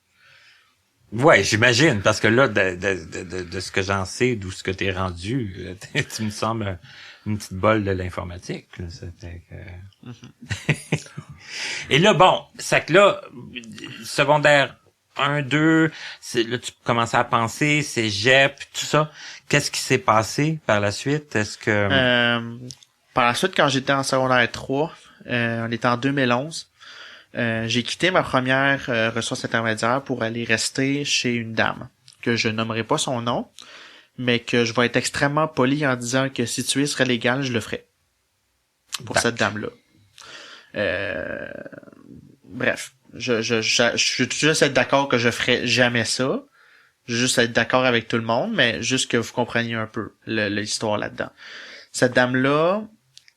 ouais, j'imagine, parce que là, de ce que j'en sais, d'où ce que t'es rendu, tu me sembles une petite bolle de l'informatique. Là, c'était Et là, bon, c'est que là, secondaire 1, 2, là, tu commençais à penser, cégep, tout ça. Qu'est-ce qui s'est passé par la suite? Est-ce que... Par la suite, quand j'étais en secondaire 3, on était en 2011, j'ai quitté ma première ressource intermédiaire pour aller rester chez une dame, que je nommerai pas son nom, mais que je vais être extrêmement poli en disant que si tuer serait légal, je le ferais. Pour cette dame-là. Bref, je suis juste être d'accord que je ferais jamais ça. Je veux juste être d'accord avec tout le monde, mais juste que vous compreniez un peu l'histoire là-dedans. Cette dame-là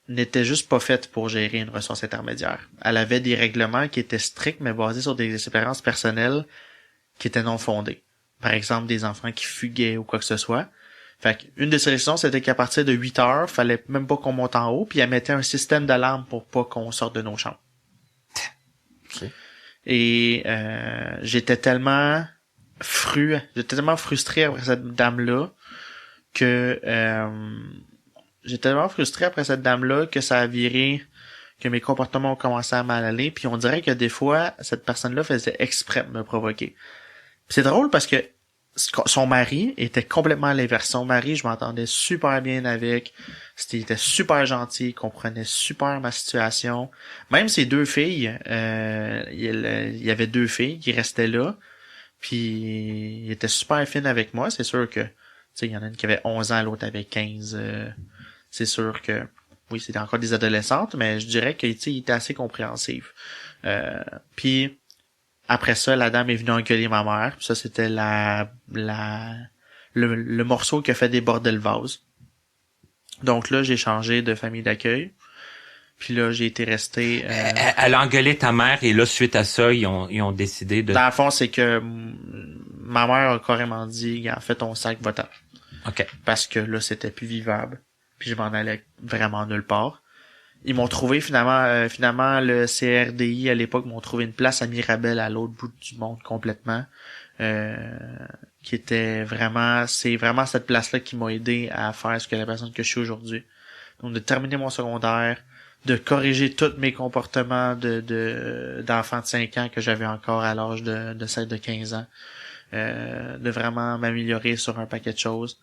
n'était juste pas faite pour gérer une ressource intermédiaire. Elle avait des règlements qui étaient stricts, mais basés sur des expériences personnelles qui étaient non fondées. Par exemple, des enfants qui fuguaient ou quoi que ce soit. Fait qu'une des solutions, c'était qu'à partir de 8 heures, fallait même pas qu'on monte en haut, puis elle mettait un système d'alarme pour pas qu'on sorte de nos chambres. Okay. Et j'étais tellement frustré après cette dame-là que ça a viré, que mes comportements ont commencé à mal aller, puis on dirait que des fois, cette personne-là faisait exprès de me provoquer. Puis c'est drôle parce que son mari était complètement à l'inverse. Son mari, je m'entendais super bien avec. Il était super gentil, il comprenait super ma situation. Même ses 2 filles, il y avait 2 filles qui restaient là. Puis il était super fin avec moi. C'est sûr que, tu sais, il y en a une qui avait 11 ans, l'autre avait 15. C'est sûr que, oui, c'était encore des adolescentes, mais je dirais que, tu sais, il était assez compréhensif. Puis après ça, la dame est venue engueuler ma mère. Puis ça, c'était le morceau qui a fait déborder le vase. Donc là, j'ai changé de famille d'accueil. Puis là, j'ai été resté... Elle a engueulé ta mère et là, suite à ça, ils ont décidé de... Dans le fond, c'est que ma mère a carrément dit, en fait, ton sac va-t'en. OK. Parce que là, c'était plus vivable. Puis je m'en allais vraiment nulle part. Ils m'ont trouvé finalement le CRDI à l'époque m'ont trouvé une place à Mirabel à l'autre bout du monde complètement. Qui était vraiment, c'est vraiment cette place-là qui m'a aidé à faire ce que la personne que je suis aujourd'hui. Donc de terminer mon secondaire, de corriger tous mes comportements d'enfant de 5 ans que j'avais encore à l'âge de 15 ans. De vraiment m'améliorer sur un paquet de choses.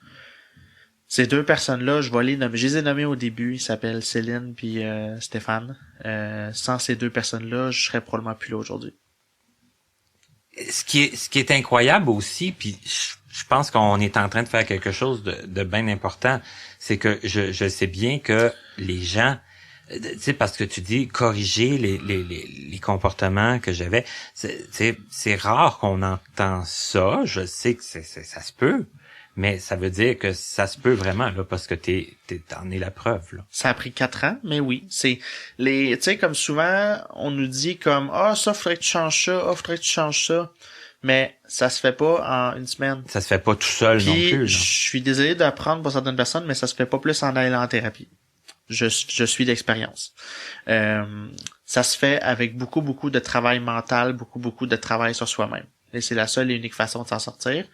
Ces 2 personnes-là, je les ai nommées au début, ils s'appellent Céline puis Stéphane. Sans ces 2 personnes-là, je serais probablement plus là aujourd'hui. Ce qui est incroyable aussi, puis je pense qu'on est en train de faire quelque chose de bien important, c'est que je sais bien que les gens, tu sais, parce que tu dis corriger les comportements que j'avais, c'est rare qu'on entend ça. Je sais que ça se peut, mais ça veut dire que ça se peut vraiment là, parce que t'en es la preuve là. Ça a pris 4 ans, mais oui, c'est tu sais, comme souvent on nous dit comme ça faudrait que tu changes ça, faudrait que tu changes ça, mais ça se fait pas en une semaine. Ça se fait pas tout seul non plus. Je suis désolé d'apprendre pour certaines personnes, mais ça se fait pas plus en allant en thérapie. Je suis d'expérience. Ça se fait avec beaucoup de travail mental, beaucoup de travail sur soi-même. Et c'est la seule et unique façon de s'en sortir.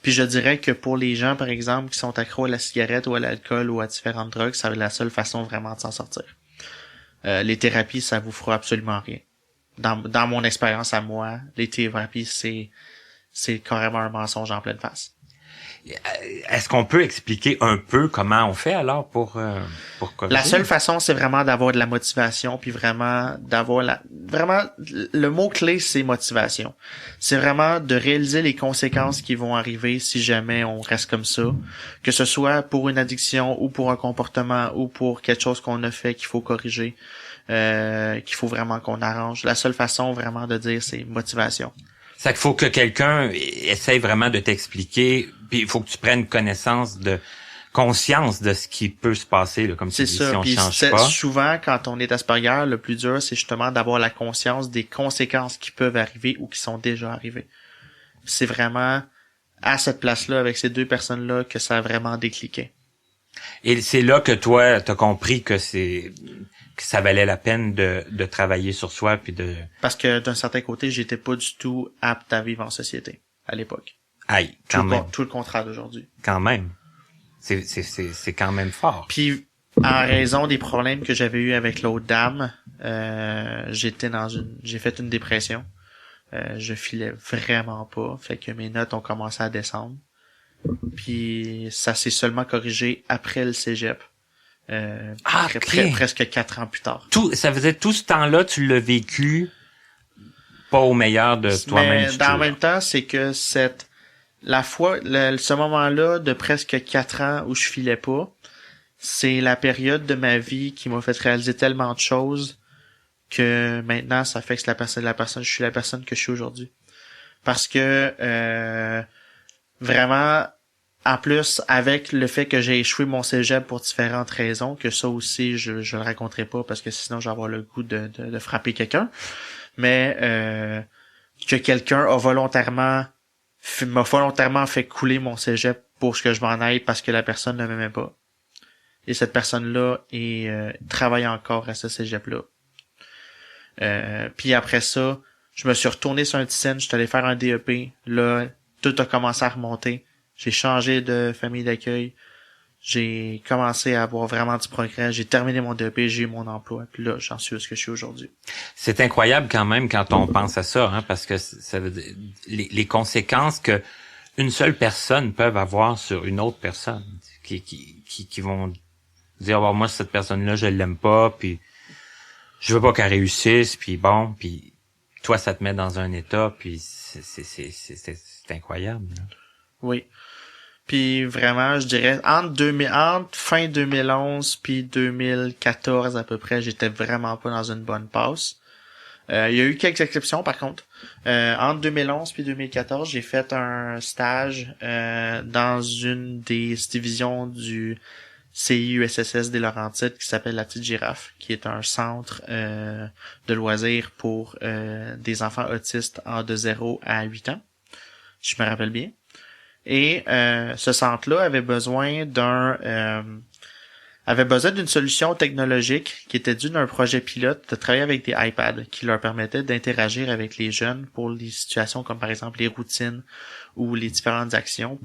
Puis je dirais que pour les gens, par exemple, qui sont accros à la cigarette ou à l'alcool ou à différentes drogues, c'est la seule façon vraiment de s'en sortir. Les thérapies, ça vous fera absolument rien. Dans mon expérience à moi, les thérapies, c'est carrément un mensonge en pleine face. Est-ce qu'on peut expliquer un peu comment on fait alors pour corriger? La seule façon, c'est vraiment d'avoir de la motivation, puis vraiment le mot clé, c'est motivation. C'est vraiment de réaliser les conséquences qui vont arriver si jamais on reste comme ça, que ce soit pour une addiction ou pour un comportement ou pour quelque chose qu'on a fait qu'il faut corriger, qu'il faut vraiment qu'on arrange. La seule façon vraiment de dire, c'est motivation. C'est qu'il faut que quelqu'un essaye vraiment de t'expliquer, puis il faut que tu prennes conscience de ce qui peut se passer, là, comme tu dis, si on change pas. Souvent, quand on est Asperger, le plus dur, c'est justement d'avoir la conscience des conséquences qui peuvent arriver ou qui sont déjà arrivées. C'est vraiment à cette place-là, avec ces 2 personnes-là, que ça a vraiment décliqué. Et c'est là que toi, t'as compris que ça valait la peine de travailler sur soi puis de... Parce que d'un certain côté, j'étais pas du tout apte à vivre en société à l'époque. Aïe, quand même. Tout le contraire d'aujourd'hui. Quand même. C'est quand même fort. Puis en raison des problèmes que j'avais eu avec l'autre dame, j'ai fait une dépression. Je filais vraiment pas, fait que mes notes ont commencé à descendre. Puis ça s'est seulement corrigé après le cégep. Presque 4 ans plus tard. Ça faisait tout ce temps-là, tu l'as vécu pas au meilleur de toi-même. Mais en même temps, c'est que ce moment-là de presque 4 ans où je filais pas, c'est la période de ma vie qui m'a fait réaliser tellement de choses que maintenant, ça fait que je suis la personne que je suis aujourd'hui. Parce que vraiment, en plus, avec le fait que j'ai échoué mon cégep pour différentes raisons, que ça aussi, je le raconterai pas parce que sinon, je vais avoir le goût de frapper quelqu'un. Mais que quelqu'un m'a volontairement fait couler mon cégep pour que je m'en aille parce que la personne ne m'aimait pas. Et cette personne-là travaille encore à ce cégep-là. Puis après ça, je me suis retourné sur un Ticine, je suis allé faire un DEP. Là, tout a commencé à remonter. J'ai changé de famille d'accueil. J'ai commencé à avoir vraiment du progrès. J'ai terminé mon DEP, j'ai eu mon emploi. Puis là, j'en suis où ce que je suis aujourd'hui. C'est incroyable quand même quand on pense à ça, hein, parce que ça veut dire les conséquences que une seule personne peut avoir sur une autre personne qui vont dire oh, moi cette personne-là je l'aime pas puis je veux pas qu'elle réussisse puis bon puis toi ça te met dans un état puis c'est incroyable. Là. Oui. Puis vraiment, je dirais entre fin 2011 puis 2014 à peu près, j'étais vraiment pas dans une bonne passe. Il y a eu quelques exceptions par contre. Entre 2011 puis 2014, j'ai fait un stage dans une des divisions du CIUSSS des Laurentides qui s'appelle La Petite Girafe, qui est un centre de loisirs pour des enfants autistes de 0 à 8 ans. Je me rappelle bien. Et ce centre-là avait besoin d'une solution technologique qui était due d'un projet pilote de travailler avec des iPads qui leur permettait d'interagir avec les jeunes pour les situations comme par exemple les routines ou les différentes actions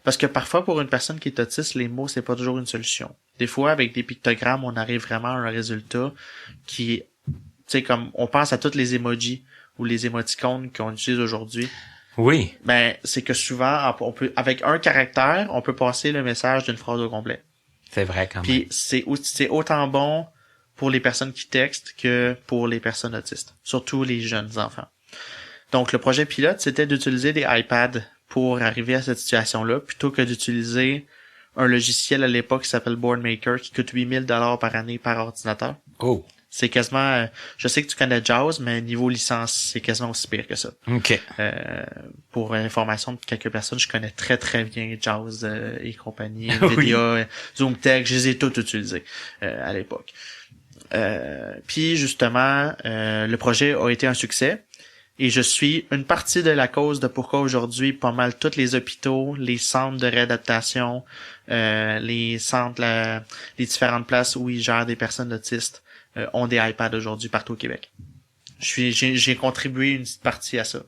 parce que parfois pour une personne qui est autiste, les mots c'est pas toujours une solution. Des fois avec des pictogrammes, on arrive vraiment à un résultat qui, tu sais, comme on pense à toutes les emojis ou les émoticônes qu'on utilise aujourd'hui. Oui. Ben, c'est que souvent, on peut, avec un caractère, on peut passer le message d'une phrase au complet. C'est vrai quand même. Puis c'est autant bon pour les personnes qui textent que pour les personnes autistes, surtout les jeunes enfants. Donc le projet pilote, c'était d'utiliser des iPads pour arriver à cette situation-là, plutôt que d'utiliser un logiciel à l'époque qui s'appelle Boardmaker qui coûte 8 000 $ par année par ordinateur. Oh. C'est quasiment, je sais que tu connais JAWS, mais niveau licence, c'est quasiment aussi pire que ça. OK. Pour l'information de quelques personnes, je connais très très bien JAWS et compagnie, Oui. NVIDIA, ZoomText, je les ai tous utilisés à l'époque. Puis justement, le projet a été un succès et je suis une partie de la cause de pourquoi aujourd'hui pas mal tous les hôpitaux, les centres de réadaptation, les centres, les différentes places où ils gèrent des personnes autistes ont des iPads aujourd'hui partout au Québec. J'ai contribué une petite partie à ça.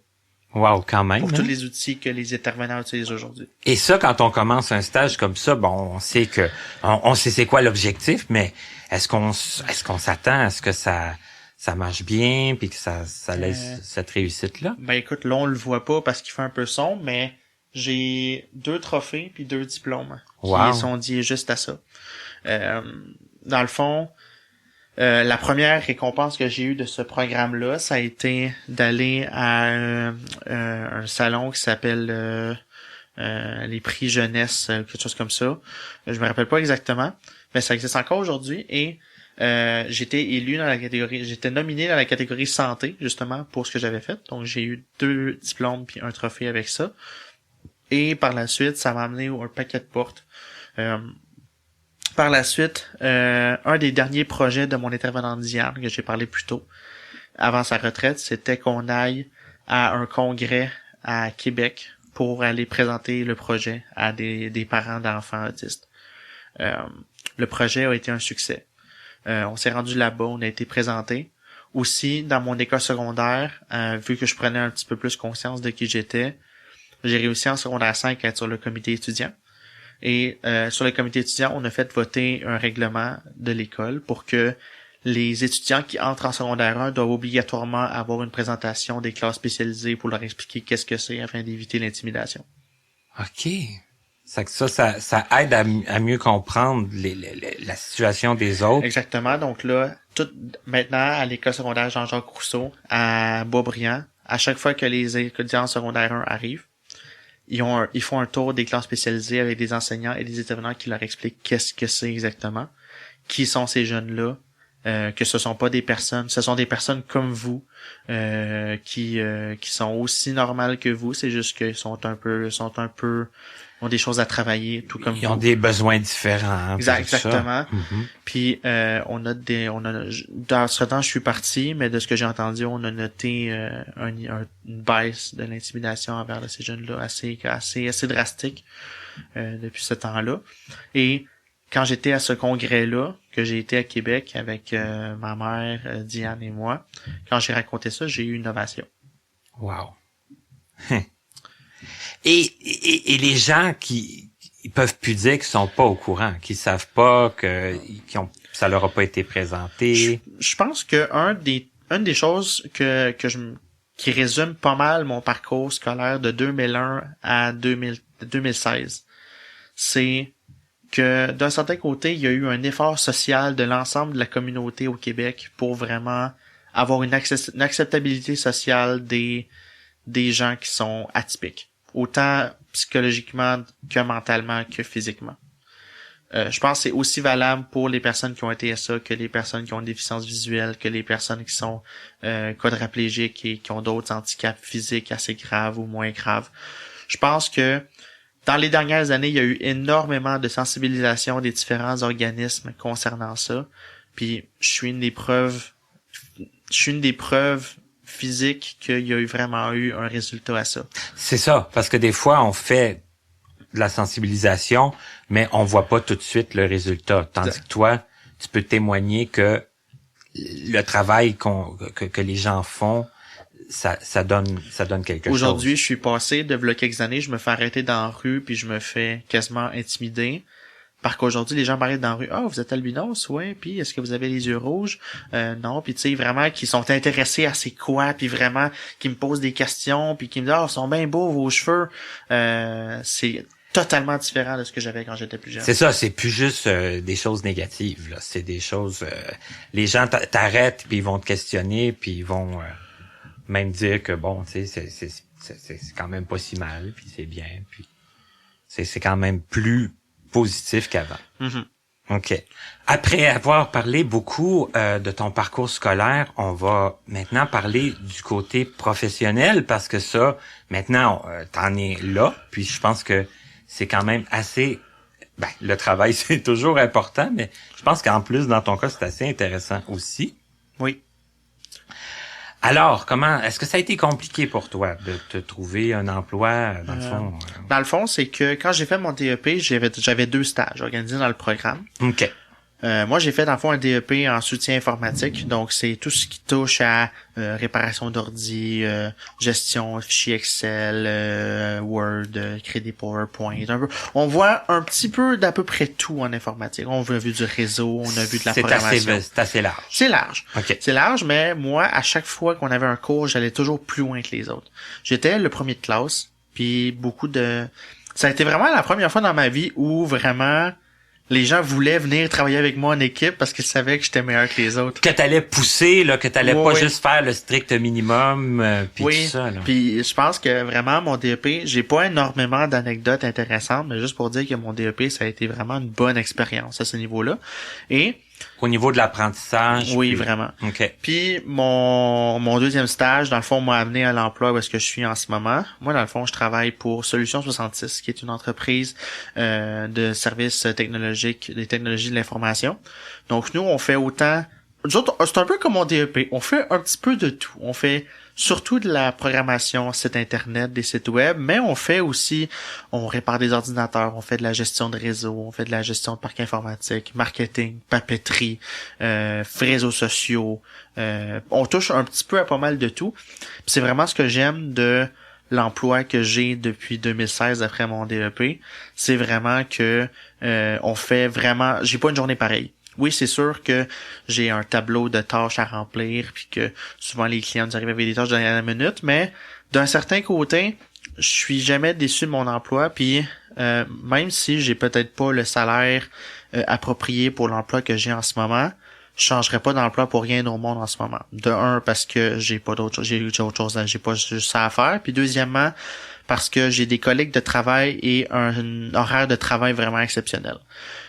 Wow, quand même. Pour tous les outils que les intervenants utilisent aujourd'hui. Et ça, quand on commence un stage comme ça, bon, on sait que on sait c'est quoi l'objectif, mais est-ce qu'on s'attend à ce que ça marche bien puis que ça laisse cette réussite là? Ben écoute, là on le voit pas parce qu'il fait un peu sombre, mais j'ai 2 trophées puis 2 diplômes qui sont liés juste à ça. Dans le fond, la première récompense que j'ai eue de ce programme-là, ça a été d'aller à un salon qui s'appelle les prix jeunesse, quelque chose comme ça. Je me rappelle pas exactement, mais ça existe encore aujourd'hui et j'étais nominé dans la catégorie santé, justement, pour ce que j'avais fait. Donc j'ai eu 2 diplômes puis un trophée avec ça. Et par la suite, ça m'a amené un paquet de portes. Par la suite, un des derniers projets de mon intervenant Diane, que j'ai parlé plus tôt, avant sa retraite, c'était qu'on aille à un congrès à Québec pour aller présenter le projet à des parents d'enfants autistes. Le projet a été un succès. On s'est rendu là-bas, on a été présenté. Aussi, dans mon école secondaire, vu que je prenais un petit peu plus conscience de qui j'étais, j'ai réussi en secondaire 5 à être sur le comité étudiant. Et sur le comité étudiant, on a fait voter un règlement de l'école pour que les étudiants qui entrent en secondaire 1 doivent obligatoirement avoir une présentation des classes spécialisées pour leur expliquer qu'est-ce que c'est afin d'éviter l'intimidation. OK. Ça aide à mieux comprendre la situation des autres. Exactement. Donc là, maintenant, à l'école secondaire Jean-Jacques Rousseau, à Boisbriand, à chaque fois que les étudiants en secondaire 1 arrivent, ils font un tour des classes spécialisées avec des enseignants et des intervenants qui leur expliquent qu'est-ce que c'est exactement, qui sont ces jeunes-là, que ce sont pas des personnes, ce sont des personnes comme vous, qui sont aussi normales que vous, c'est juste qu'ils ont des choses à travailler, tout comme vous. Ils ont des besoins différents. Exactement. Mm-hmm. Puis dans ce temps, je suis parti, mais de ce que j'ai entendu, on a noté une baisse de l'intimidation envers ces jeunes-là assez drastique depuis ce temps-là. Et quand j'étais à ce congrès-là, que j'ai été à Québec avec ma mère, Diane et moi, quand j'ai raconté ça, j'ai eu une ovation. Wow. Et les gens qui ils peuvent plus dire qu'ils sont pas au courant, qu'ils savent pas ça leur a pas été présenté. Je pense que une des choses que qui résume pas mal mon parcours scolaire de 2001 à 2016. C'est que d'un certain côté, il y a eu un effort social de l'ensemble de la communauté au Québec pour vraiment avoir une acceptabilité sociale des gens qui sont atypiques, autant psychologiquement que mentalement que physiquement. Je pense que c'est aussi valable pour les personnes qui ont été TSA que les personnes qui ont une déficience visuelle, que les personnes qui sont quadraplégiques et qui ont d'autres handicaps physiques assez graves ou moins graves. Je pense que dans les dernières années, il y a eu énormément de sensibilisation des différents organismes concernant ça. Puis je suis une des preuves physiques qu'il y a eu vraiment eu un résultat à ça. C'est ça, parce que des fois, on fait de la sensibilisation, mais on voit pas tout de suite le résultat. Tandis que toi, tu peux témoigner que le travail que les gens font, ça donne quelque chose. Aujourd'hui, je suis passé de quelques années, je me fais arrêter dans la rue puis je me fais quasiment intimider. Par qu'aujourd'hui, les gens m'arrêtent dans la rue. « Ah, vous êtes albinos, ouais, puis est-ce que vous avez les yeux rouges? » Non, puis tu sais, vraiment, qui sont intéressés à c'est quoi, puis vraiment, qui me posent des questions, puis qui me disent « Ah, ils sont bien beaux, vos cheveux. » C'est totalement différent de ce que j'avais quand j'étais plus jeune. C'est ça, c'est plus juste des choses négatives, là. C'est des choses... les gens t'arrêtent, puis ils vont te questionner, puis ils vont même dire que, bon, tu sais, c'est quand même pas si mal, puis c'est bien, puis c'est quand même plus positif qu'avant. Mm-hmm. OK. Après avoir parlé beaucoup de ton parcours scolaire, on va maintenant parler du côté professionnel parce que ça, maintenant, t'en es là. Puis je pense que c'est quand même assez... Ben, le travail, c'est toujours important, mais je pense qu'en plus, dans ton cas, c'est assez intéressant aussi. Oui. Alors, est-ce que ça a été compliqué pour toi de te trouver un emploi, dans le fond? Dans le fond, c'est que quand j'ai fait mon DEP, j'avais 2 stages organisés dans le programme. OK. Moi, j'ai fait dans le fond un DEP en soutien informatique, donc c'est tout ce qui touche à réparation d'ordi, gestion, fichiers Excel, Word, crédit PowerPoint. On voit un petit peu d'à peu près tout en informatique. On a vu du réseau, on a vu de la programmation. C'est assez large. C'est large. Okay. C'est large, mais moi, à chaque fois qu'on avait un cours, j'allais toujours plus loin que les autres. J'étais le premier de classe, puis ça a été vraiment la première fois dans ma vie où vraiment les gens voulaient venir travailler avec moi en équipe parce qu'ils savaient que j'étais meilleur que les autres. Que t'allais pousser, là, que t'allais pas juste faire le strict minimum, puis tout ça, là. Puis je pense que vraiment mon DEP, j'ai pas énormément d'anecdotes intéressantes, mais juste pour dire que mon DEP, ça a été vraiment une bonne expérience à ce niveau-là. Et au niveau de l'apprentissage. Oui, vraiment. OK. Puis mon deuxième stage, dans le fond, m'a amené à l'emploi où est-ce que je suis en ce moment. Moi, dans le fond, je travaille pour Solution 66, qui est une entreprise de services technologiques, des technologies de l'information. Donc, nous, on fait autant... Nous autres, c'est un peu comme mon DEP. On fait un petit peu de tout. On fait surtout de la programmation, site internet, des sites web, mais on fait aussi, on répare des ordinateurs, on fait de la gestion de réseau, on fait de la gestion de parc informatique, marketing, papeterie, réseaux sociaux. On touche un petit peu à pas mal de tout. Puis c'est vraiment ce que j'aime de l'emploi que j'ai depuis 2016 après mon DEP. C'est vraiment que on fait vraiment... J'ai pas une journée pareille. Oui, c'est sûr que j'ai un tableau de tâches à remplir puis que souvent les clients nous arrivent avec des tâches de dernière minute, mais d'un certain côté, je suis jamais déçu de mon emploi puis même si j'ai peut-être pas le salaire approprié pour l'emploi que j'ai en ce moment, je changerais pas d'emploi pour rien au monde en ce moment. De un, parce que j'ai pas d'autre chose, j'ai autre chose, j'ai pas juste ça à faire, puis deuxièmement, parce que j'ai des collègues de travail et un horaire de travail vraiment exceptionnel.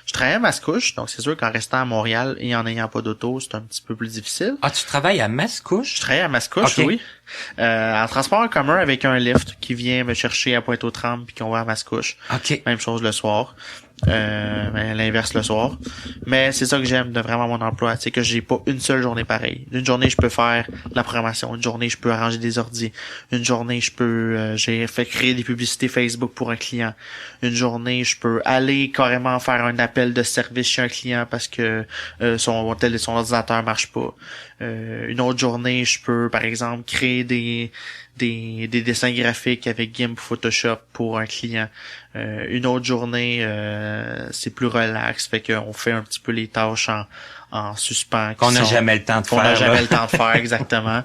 Je travaille à Mascouche, donc c'est sûr qu'en restant à Montréal et en n'ayant pas d'auto, c'est un petit peu plus difficile. Ah, tu travailles à Mascouche? Je travaille à Mascouche, okay. Oui. En transport en commun avec un lift qui vient me chercher à Pointe-aux-Trembles puis qu'on va à Mascouche. OK. Même chose le soir. L'inverse le soir. Mais c'est ça que j'aime de vraiment mon emploi, c'est que j'ai pas une seule journée pareille. Une journée, je peux faire de la programmation. Une journée, je peux arranger des ordis. Une journée, j'ai fait créer des publicités Facebook pour un client. Une journée, je peux aller carrément faire un appel de service chez un client parce que son ordinateur marche pas. Une autre journée, je peux, par exemple, créer des dessins graphiques avec GIMP Photoshop pour un client. Une autre journée, c'est plus relax, fait qu'on fait un petit peu les tâches en suspens. Qu'on n'a jamais le temps de faire. Qu'on n'a jamais le temps de faire, exactement.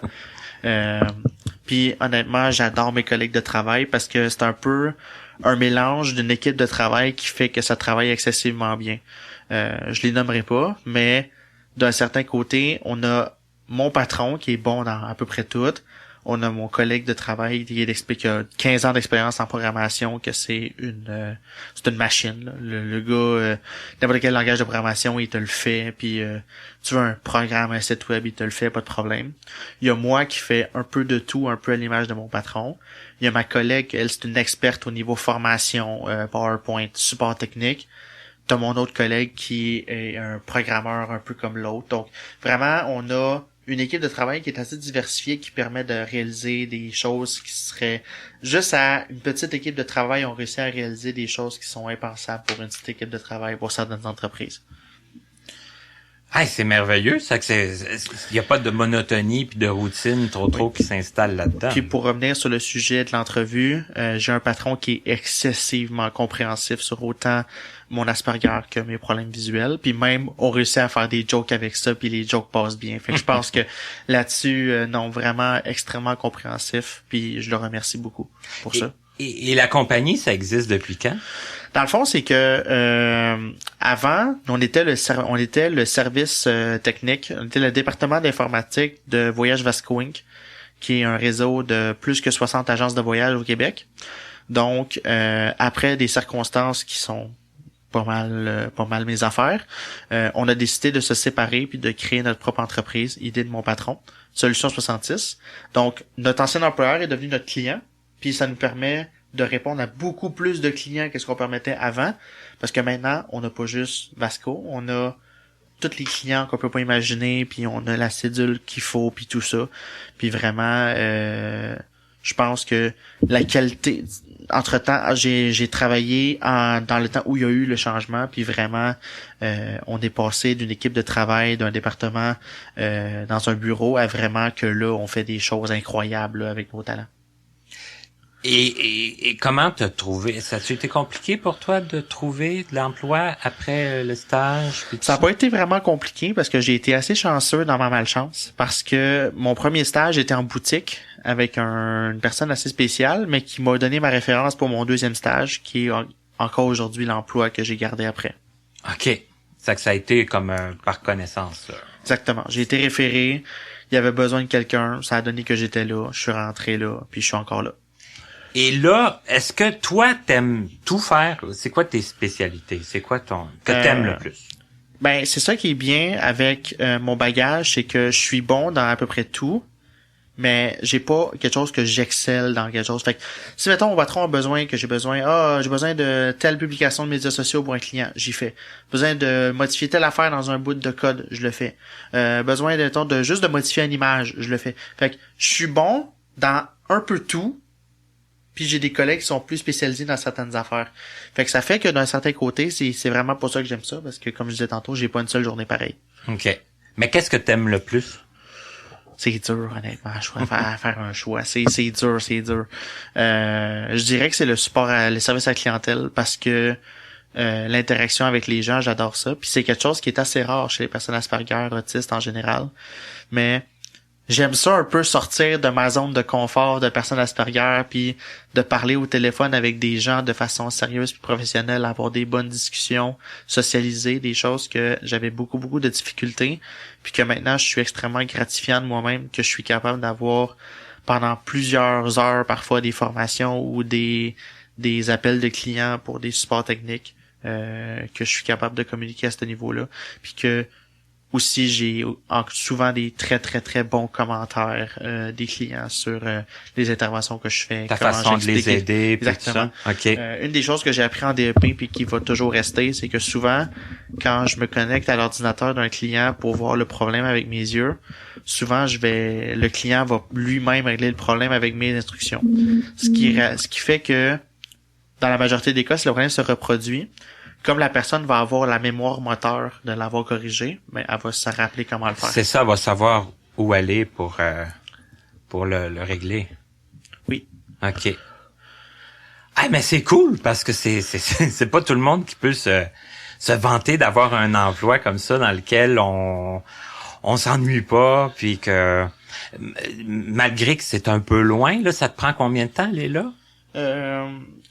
Puis honnêtement, j'adore mes collègues de travail parce que c'est un peu un mélange d'une équipe de travail qui fait que ça travaille excessivement bien. Je les nommerai pas, mais d'un certain côté, on a mon patron qui est bon dans à peu près tout. On a mon collègue de travail qui a 15 ans d'expérience en programmation, que c'est une machine. Là. Le gars, n'importe quel langage de programmation, il te le fait. Puis tu veux un programme, un site web, il te le fait, pas de problème. Il y a moi qui fais un peu de tout, un peu à l'image de mon patron. Il y a ma collègue, elle, c'est une experte au niveau formation, PowerPoint, support technique. T'as mon autre collègue qui est un programmeur un peu comme l'autre. Donc, vraiment, on a une équipe de travail qui est assez diversifiée, qui permet de réaliser des choses qui seraient juste à une petite équipe de travail, on réussit à réaliser des choses qui sont impensables pour une petite équipe de travail, pour certaines entreprises. Ah, c'est merveilleux, ça que il y a pas de monotonie puis de routine trop qui s'installe là-dedans. Puis pour revenir sur le sujet de l'entrevue, j'ai un patron qui est excessivement compréhensif sur autant mon Asperger que mes problèmes visuels, puis même on réussit à faire des jokes avec ça, puis les jokes passent bien. Fait que je pense que là-dessus, non, vraiment extrêmement compréhensif, puis je le remercie beaucoup pour ça. Et la compagnie, ça existe depuis quand? Dans le fond, c'est que avant, on était le service technique, on était le département d'informatique de Voyage Vasco Inc., qui est un réseau de plus que 60 agences de voyage au Québec. Donc, après des circonstances qui sont pas mal mes affaires, on a décidé de se séparer puis de créer notre propre entreprise, idée de mon patron, Solution 66. Donc, notre ancien employeur est devenu notre client, puis ça nous permet de répondre à beaucoup plus de clients que ce qu'on permettait avant, parce que maintenant, on n'a pas juste Vasco, on a tous les clients qu'on peut pas imaginer, puis on a la cédule qu'il faut, puis tout ça. Puis vraiment, je pense que la qualité... Entre-temps, j'ai travaillé dans le temps où il y a eu le changement, puis vraiment, on est passé d'une équipe de travail, d'un département dans un bureau, à vraiment que là, on fait des choses incroyables là, avec nos talents. Et comment t'as trouvé? Ça a-tu été compliqué pour toi de trouver de l'emploi après le stage? Ça n'a pas été vraiment compliqué parce que j'ai été assez chanceux dans ma malchance, parce que mon premier stage était en boutique avec une personne assez spéciale, mais qui m'a donné ma référence pour mon deuxième stage, qui est encore aujourd'hui l'emploi que j'ai gardé après. OK. Ça a été comme par connaissance. Là. Exactement. J'ai été référé, il y avait besoin de quelqu'un, ça a donné que j'étais là, je suis rentré là, puis je suis encore là. Et là, est-ce que toi, t'aimes tout faire? C'est quoi tes spécialités? C'est quoi que t'aimes le plus? Ben, c'est ça qui est bien avec mon bagage, c'est que je suis bon dans à peu près tout, mais j'ai pas quelque chose que j'excelle dans quelque chose. Fait que, si mettons mon patron a j'ai besoin de telle publication de médias sociaux pour un client, j'y fais. Besoin de modifier telle affaire dans un bout de code, je le fais. Besoin de juste de modifier une image, je le fais. Fait que, je suis bon dans un peu tout, puis j'ai des collègues qui sont plus spécialisés dans certaines affaires. Fait que ça fait que d'un certain côté, c'est vraiment pour ça que j'aime ça, parce que comme je disais tantôt, j'ai pas une seule journée pareille. OK. Mais qu'est-ce que t'aimes le plus? C'est dur, honnêtement, faire un choix. C'est dur. Je dirais que c'est le support le service à la clientèle, parce que l'interaction avec les gens, j'adore ça. Puis c'est quelque chose qui est assez rare chez les personnes Asperger, autistes en général. Mais j'aime ça un peu sortir de ma zone de confort de personnes Asperger, puis de parler au téléphone avec des gens de façon sérieuse puis professionnelle, avoir des bonnes discussions, socialiser, des choses que j'avais beaucoup de difficultés, puis que maintenant je suis extrêmement gratifiant de moi-même, que je suis capable d'avoir pendant plusieurs heures parfois des formations ou des appels de clients pour des supports techniques, que je suis capable de communiquer à ce niveau-là, puis que aussi, j'ai souvent des très bons commentaires des clients sur les interventions que je fais. Ta façon de les aider. Exactement. Okay. Une des choses que j'ai appris en DEP puis qui va toujours rester, c'est que souvent, quand je me connecte à l'ordinateur d'un client pour voir le problème avec mes yeux, souvent le client va lui-même régler le problème avec mes instructions. Ce qui fait que, dans la majorité des cas, si le problème se reproduit, comme la personne va avoir la mémoire moteur de l'avoir corrigé, mais elle va se rappeler comment le faire. C'est ça, elle va savoir où aller pour le régler. Oui. OK. Ah, mais c'est cool, parce que c'est pas tout le monde qui peut se vanter d'avoir un emploi comme ça dans lequel on s'ennuie pas, puis que Malgré que c'est un peu loin, là, ça te prend combien de temps aller là?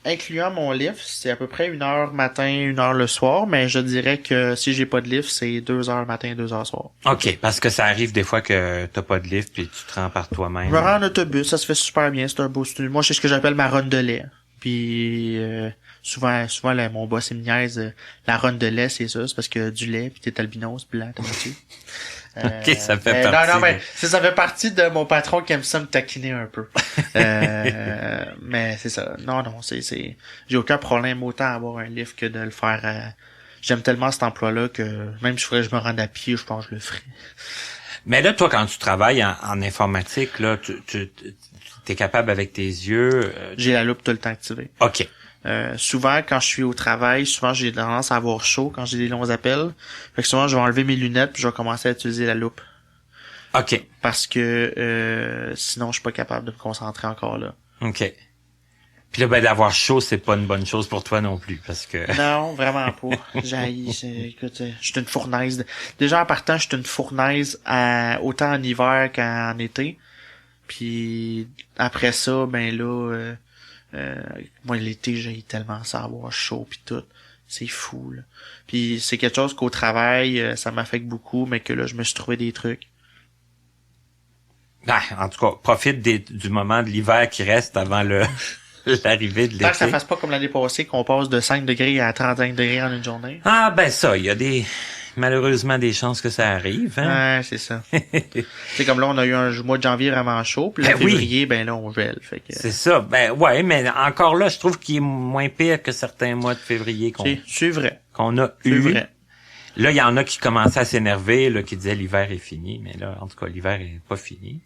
Incluant mon lift, c'est à peu près 1 heure matin, 1 heure le soir, mais je dirais que si j'ai pas de lift, c'est 2 heures matin, 2 heures soir. OK, parce que ça arrive des fois que t'as pas de lift puis tu te rends par toi-même. Je me rends en autobus, ça se fait super bien, c'est un beau studio. Moi, c'est ce que j'appelle ma run de lait. Puis souvent là, mon boss il me niaise, la run de lait, c'est ça, c'est parce que du lait, puis t'es albinos, blanc, t'as dessus. OK, ça fait partie. Non, mais ça fait partie de mon patron qui aime ça me taquiner un peu. Mais c'est ça. Non, c'est j'ai aucun problème autant à avoir un lift que de le faire. J'aime tellement cet emploi-là que même si je me rende à pied, je pense que je le ferais. Mais là, toi, quand tu travailles en informatique, là, tu t'es capable avec tes yeux. J'ai la loupe tout le temps activée. OK. Souvent, quand je suis au travail, j'ai tendance à avoir chaud quand j'ai des longs appels. Fait que souvent, je vais enlever mes lunettes puis je vais commencer à utiliser la loupe. OK. Parce que sinon, je suis pas capable de me concentrer encore là. OK. Puis là, d'avoir chaud, c'est pas une bonne chose pour toi non plus, parce que... Non, vraiment pas. Écoute, je suis une fournaise. Déjà, en partant, je suis une fournaise autant en hiver qu'en été. Puis après ça, ben là... moi l'été j'ai tellement ça avoir chaud puis tout, c'est fou là. Puis c'est quelque chose qu'au travail ça m'affecte beaucoup, mais que là je me suis trouvé des trucs. Ah, en tout cas, profite du moment de l'hiver qui reste avant l'arrivée de l'été. Tant que ça fasse pas comme l'année passée qu'on passe de 5 degrés à 35 degrés en une journée. Ah ben ça, il y a malheureusement des chances que ça arrive, hein. Ouais, c'est ça. C'est comme là on a eu un mois de janvier vraiment chaud, puis là février ben là on gèle, fait que... C'est ça. Ben ouais, mais encore là, je trouve qu'il est moins pire que certains mois de février c'est vrai. Qu'on a eu. C'est vrai. Là, il y en a qui commençaient à s'énerver, là, qui disaient l'hiver est fini, mais là, en tout cas, l'hiver est pas fini.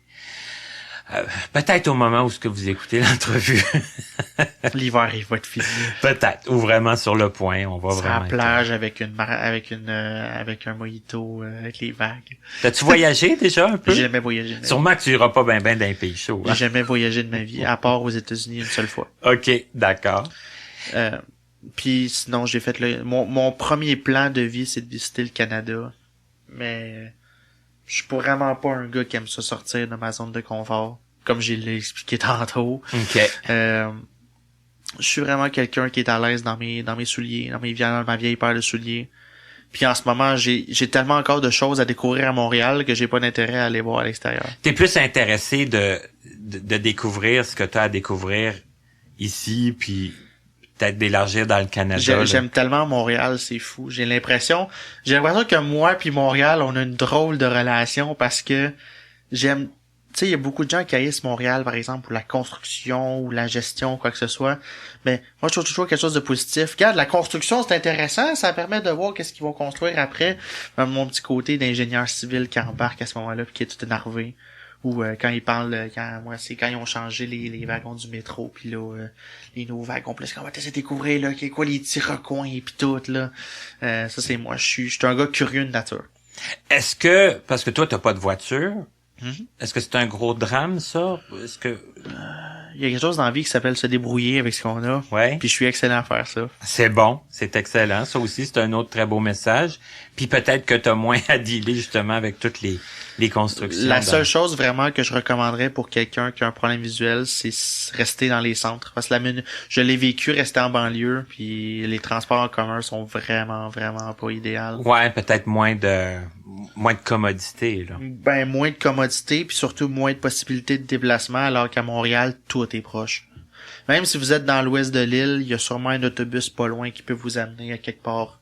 Peut-être au moment où ce que vous écoutez l'entrevue. L'hiver, il va être fini. Peut-être. Ou vraiment sur le point. On va vraiment. À la plage avec un mojito, avec les vagues. T'as-tu voyagé déjà un peu? J'ai jamais voyagé. Sûrement que tu iras pas ben dans un pays chaud. Hein? J'ai jamais voyagé de ma vie, à part aux États-Unis une seule fois. OK, d'accord. Puis sinon, j'ai fait mon premier plan de vie, c'est de visiter le Canada. Mais je suis vraiment pas un gars qui aime ça sortir de ma zone de confort, comme j'ai expliqué tantôt. OK. Je suis vraiment quelqu'un qui est à l'aise dans mes souliers, dans ma vieille paire de souliers. Puis en ce moment, j'ai tellement encore de choses à découvrir à Montréal que j'ai pas d'intérêt à aller voir à l'extérieur. T'es plus intéressé de découvrir ce que t'as à découvrir ici, puis peut-être d'élargir dans le Canada. J'aime tellement Montréal, c'est fou. J'ai l'impression que moi puis Montréal, on a une drôle de relation parce que j'aime... Tu sais, il y a beaucoup de gens qui haïssent Montréal, par exemple, pour la construction ou la gestion, quoi que ce soit. Mais moi, je trouve toujours quelque chose de positif. Regarde, la construction, c'est intéressant. Ça permet de voir qu'est-ce qu'ils vont construire après. Même mon petit côté d'ingénieur civil qui embarque à ce moment-là puis qui est tout énervé. Ou quand ils parlent, c'est quand ils ont changé les wagons du métro, puis là, les nouveaux wagons, puis là, on va essayer de découvrir là, quoi les petits recoins et puis tout là. Ça c'est moi, je suis un gars curieux de nature. Est-ce que, parce que toi t'as pas de voiture, Mm-hmm. Est-ce que c'est un gros drame ça? Est-ce que il y a quelque chose dans la vie qui s'appelle se débrouiller avec ce qu'on a. Ouais. Puis je suis excellent à faire ça. C'est bon, c'est excellent. Ça aussi, c'est un autre très beau message. Puis peut-être que t'as moins à dealer justement avec toutes les constructions. La seule chose vraiment que je recommanderais pour quelqu'un qui a un problème visuel, c'est rester dans les centres. Parce que je l'ai vécu rester en banlieue, puis les transports en commun sont vraiment, vraiment pas idéaux. Ouais, peut-être moins de commodité, là. Ben, moins de commodité, puis surtout moins de possibilités de déplacement, alors qu'à Montréal, tout est proche. Même si vous êtes dans l'ouest de l'île, il y a sûrement un autobus pas loin qui peut vous amener à quelque part.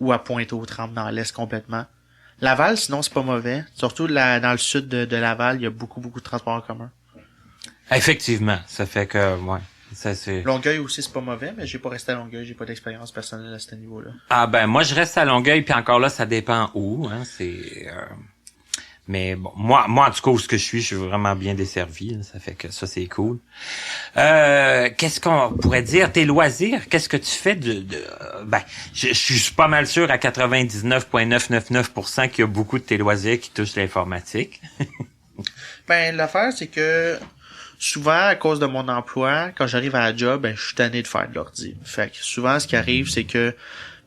Ou à Pointe-aux-Trembles dans l'est complètement. Laval, sinon, c'est pas mauvais. Surtout dans le sud de Laval, il y a beaucoup, beaucoup de transports en commun. Effectivement, ça fait que, ouais. Ça, c'est... Longueuil aussi, c'est pas mauvais, mais j'ai pas resté à Longueuil, j'ai pas d'expérience personnelle à ce niveau-là. Ah ben, moi, je reste à Longueuil, puis encore là, ça dépend où, hein, Mais bon, moi, en tout cas, où ce que je suis vraiment bien desservi, hein, ça fait que ça, c'est cool. Qu'est-ce qu'on pourrait dire? Tes loisirs, qu'est-ce que tu fais ben, je suis pas mal sûr à 99,999% qu'il y a beaucoup de tes loisirs qui touchent l'informatique. Ben, l'affaire, c'est que souvent, à cause de mon emploi, quand j'arrive à la job, ben, je suis tanné de faire de l'ordi. Fait que souvent, ce qui arrive, c'est que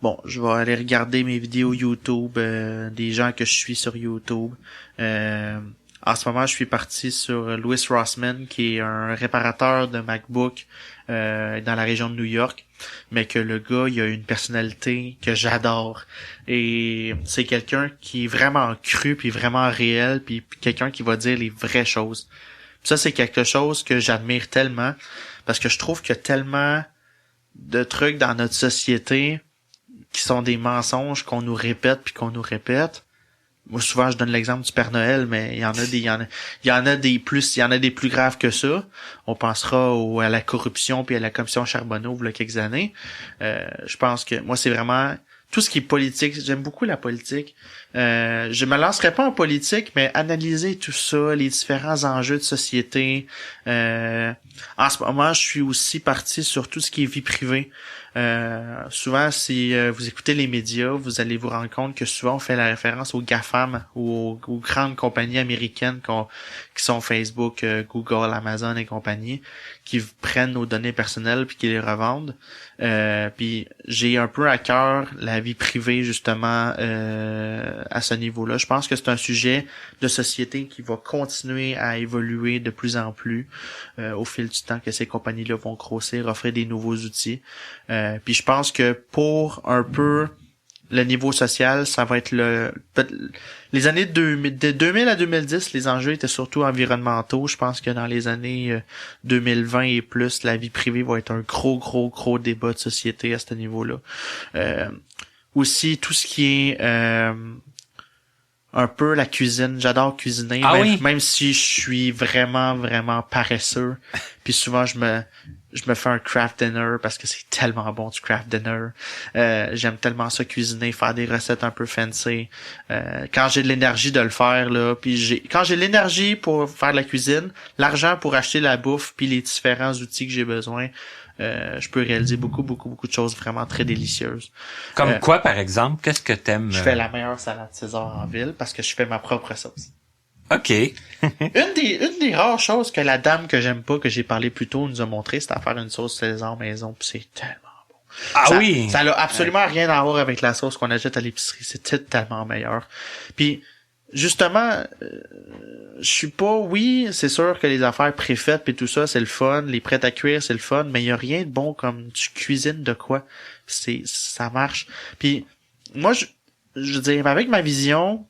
bon, je vais aller regarder mes vidéos YouTube, des gens que je suis sur YouTube. En ce moment, je suis parti sur Louis Rossmann, qui est un réparateur de MacBook dans la région de New York, mais que le gars, il a une personnalité que j'adore. Et c'est quelqu'un qui est vraiment cru, puis vraiment réel, puis quelqu'un qui va dire les vraies choses. Puis ça, c'est quelque chose que j'admire tellement, parce que je trouve qu'il y a tellement de trucs dans notre société qui sont des mensonges qu'on nous répète puis qu'on nous répète. Moi, souvent, je donne l'exemple du Père Noël, mais il y en a des plus graves que ça. On pensera à la corruption puis à la commission Charbonneau, il y a quelques années. Je pense que moi, c'est vraiment tout ce qui est politique. J'aime beaucoup la politique. Je me lancerai pas en politique, mais analyser tout ça, les différents enjeux de société. En ce moment, je suis aussi parti sur tout ce qui est vie privée. Souvent, si vous écoutez les médias, vous allez vous rendre compte que souvent on fait la référence aux GAFAM, aux grandes compagnies américaines qui sont Facebook, Google, Amazon et compagnie, qui prennent nos données personnelles puis qui les revendent. Puis j'ai un peu à cœur la vie privée justement à ce niveau-là. Je pense que c'est un sujet de société qui va continuer à évoluer de plus en plus au fil du temps que ces compagnies-là vont grossir, offrir des nouveaux outils. Puis je pense que pour un peu le niveau social, ça va être les années de 2000 à 2010, les enjeux étaient surtout environnementaux. Je pense que dans les années 2020 et plus, la vie privée va être un gros débat de société à ce niveau-là. Aussi, tout ce qui est un peu la cuisine. J'adore cuisiner, même si je suis vraiment paresseux. Puis souvent, je me fais un craft dinner parce que c'est tellement bon du craft dinner. J'aime tellement ça cuisiner, faire des recettes un peu fancy. Quand j'ai de l'énergie de le faire, là, puis quand j'ai l'énergie pour faire de la cuisine, l'argent pour acheter la bouffe, puis les différents outils que j'ai besoin, je peux réaliser beaucoup de choses vraiment très délicieuses. Comme quoi, par exemple? Qu'est-ce que t'aimes? Je fais la meilleure salade César en ville parce que je fais ma propre sauce. OK. Une des rares choses que la dame que j'aime pas, que j'ai parlé plus tôt, nous a montré, c'est à faire une sauce César maison, pis c'est tellement bon. Oui! Ça n'a absolument rien à voir avec la sauce qu'on achète à l'épicerie, c'est tellement meilleur. Puis, justement, je suis pas, oui, c'est sûr que les affaires préfaites pis tout ça, c'est le fun, les prêts à cuire, c'est le fun, mais il y a rien de bon comme tu cuisines de quoi. Ça marche. Puis, moi, je veux dire, avec ma vision,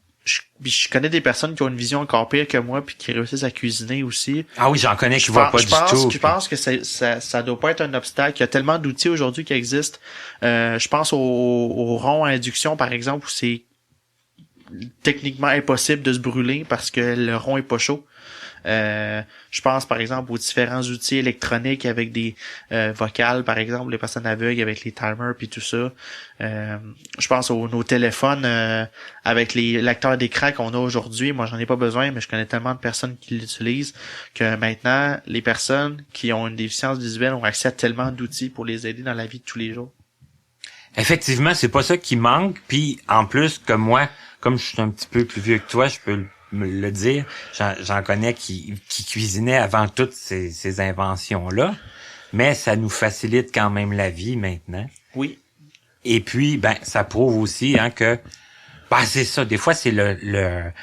je connais des personnes qui ont une vision encore pire que moi puis qui réussissent à cuisiner aussi. Ah oui, j'en connais qui voient pas du tout. Je pense que ça doit pas être un obstacle. Il y a tellement d'outils aujourd'hui qui existent. Je pense au rond à induction, par exemple, où c'est techniquement impossible de se brûler parce que le rond est pas chaud. Je pense par exemple aux différents outils électroniques avec des vocales, par exemple les personnes aveugles avec les timers puis tout ça. Je pense nos téléphones avec les lecteurs d'écran qu'on a aujourd'hui. Moi j'en ai pas besoin, mais je connais tellement de personnes qui l'utilisent que maintenant les personnes qui ont une déficience visuelle ont accès à tellement d'outils pour les aider dans la vie de tous les jours. Effectivement, c'est pas ça qui manque. Puis en plus que moi, comme je suis un petit peu plus vieux que toi, je peux me le dire, j'en connais qui cuisinaient avant toutes ces inventions-là, mais ça nous facilite quand même la vie maintenant. Oui. Et puis, ça prouve aussi que c'est ça, des fois c'est la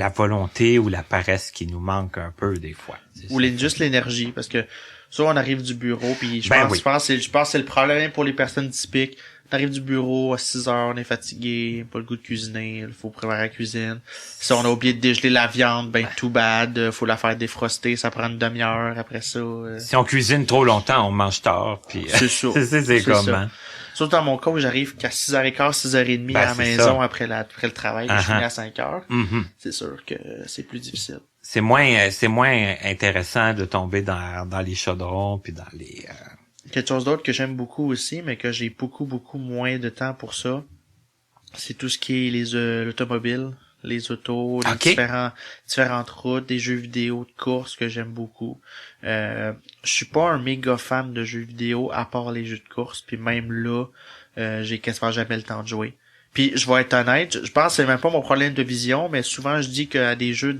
volonté ou la paresse qui nous manque un peu des fois. Ou juste l'énergie, parce que soit on arrive du bureau, puis je pense que c'est le problème pour les personnes typiques. On arrive du bureau à 6 heures, on est fatigué, pas le goût de cuisiner, il faut préparer la cuisine. Si on a oublié de dégeler la viande, too bad, faut la faire défroster, ça prend une demi-heure après ça. Si on cuisine trop longtemps, on mange tard, puis c'est ça. c'est comment. Surtout dans mon cas où j'arrive qu'à 6h15, 6h30 à la maison après le travail, je finis à 5h. Mm-hmm. C'est sûr que c'est plus difficile. C'est moins intéressant de tomber dans les chaudrons puis dans les Quelque chose d'autre que j'aime beaucoup aussi, mais que j'ai beaucoup moins de temps pour ça, c'est tout ce qui est l'automobile, les autos, les différentes routes, des jeux vidéo de course que j'aime beaucoup. Je suis pas un méga fan de jeux vidéo à part les jeux de course, puis même là, j'ai quasiment jamais le temps de jouer. Puis je vais être honnête, je pense que c'est même pas mon problème de vision, mais souvent je dis qu'à des jeux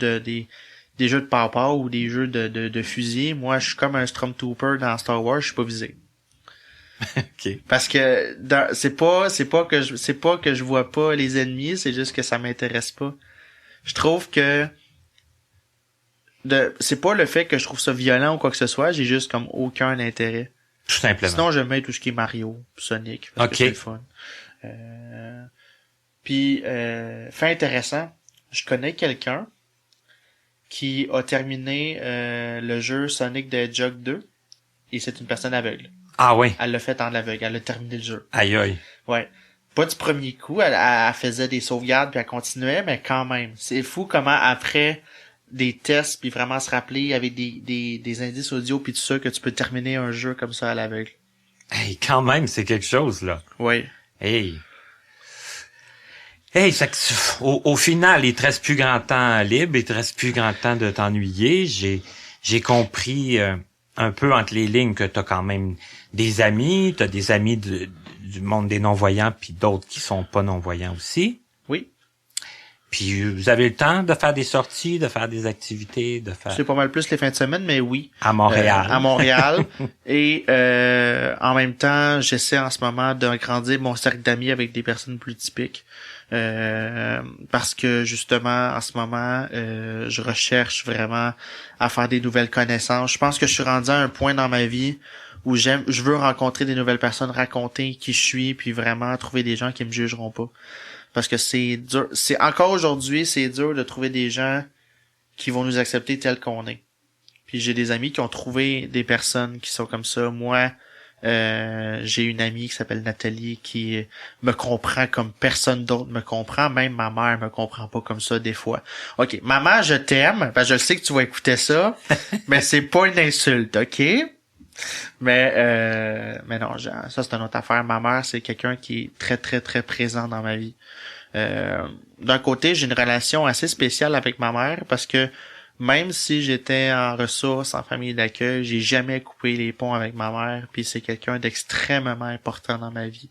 des jeux de papa ou des jeux de fusil, moi je suis comme un Stormtrooper dans Star Wars, je suis pas visé. OK. Parce que c'est pas que je vois pas les ennemis, c'est juste que ça m'intéresse pas. Je trouve que c'est pas le fait que je trouve ça violent ou quoi que ce soit, j'ai juste comme aucun intérêt. Tout simplement. Sinon, j'aime bien tout ce qui est Mario, Sonic, parce que c'est le fun. Puis, fait intéressant, je connais quelqu'un qui a terminé le jeu Sonic the Hedgehog 2 et c'est une personne aveugle. Ah oui. Elle l'a fait en aveugle, elle a terminé le jeu. Aïe aïe. Ouais. Pas du premier coup, elle faisait des sauvegardes puis elle continuait, mais quand même. C'est fou comment après des tests puis vraiment se rappeler avec des indices audio puis tout ça que tu peux terminer un jeu comme ça à l'aveugle. Hey, quand même, c'est quelque chose, là. Oui. Hey, fait que, au final, il te reste plus grand temps libre, il te reste plus grand temps de t'ennuyer. J'ai compris un peu entre les lignes que t'as quand même des amis, t'as des amis du monde des non-voyants puis d'autres qui sont pas non-voyants aussi. Oui. Puis vous avez le temps de faire des sorties, de faire des activités, de faire... C'est pas mal plus les fins de semaine, mais oui. À Montréal. À Montréal. Et en même temps, j'essaie en ce moment d'agrandir mon cercle d'amis avec des personnes plus typiques. Parce que justement, en ce moment, je recherche vraiment à faire des nouvelles connaissances. Je pense que je suis rendu à un point dans ma vie où je veux rencontrer des nouvelles personnes, raconter qui je suis, puis vraiment trouver des gens qui me jugeront pas. Parce que c'est dur. C'est encore aujourd'hui, c'est dur de trouver des gens qui vont nous accepter tel qu'on est. Puis j'ai des amis qui ont trouvé des personnes qui sont comme ça. Moi, j'ai une amie qui s'appelle Nathalie qui me comprend comme personne d'autre me comprend. Même ma mère me comprend pas comme ça des fois. OK, maman, je t'aime. Parce que je sais que tu vas écouter ça. Mais c'est pas une insulte, OK? Mais non, ça c'est une autre affaire. Ma mère, c'est quelqu'un qui est très, très, très présent dans ma vie. D'un côté, j'ai une relation assez spéciale avec ma mère parce que même si j'étais en ressources, en famille d'accueil, j'ai jamais coupé les ponts avec ma mère, puis c'est quelqu'un d'extrêmement important dans ma vie,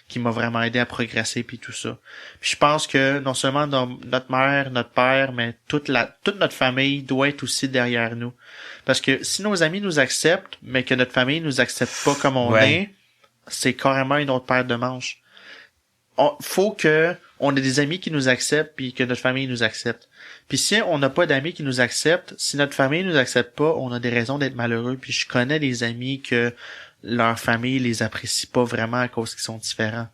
qui m'a vraiment aidé à progresser puis tout ça. Puis je pense que non seulement notre mère, notre père, mais toute notre famille doit être aussi derrière nous. Parce que si nos amis nous acceptent, mais que notre famille nous accepte pas comme on est, c'est carrément une autre paire de manches. Faut que on ait des amis qui nous acceptent puis que notre famille nous accepte. Puis si on n'a pas d'amis qui nous acceptent, si notre famille nous accepte pas, on a des raisons d'être malheureux. Puis je connais des amis que leur famille les apprécie pas vraiment à cause qu'ils sont différents.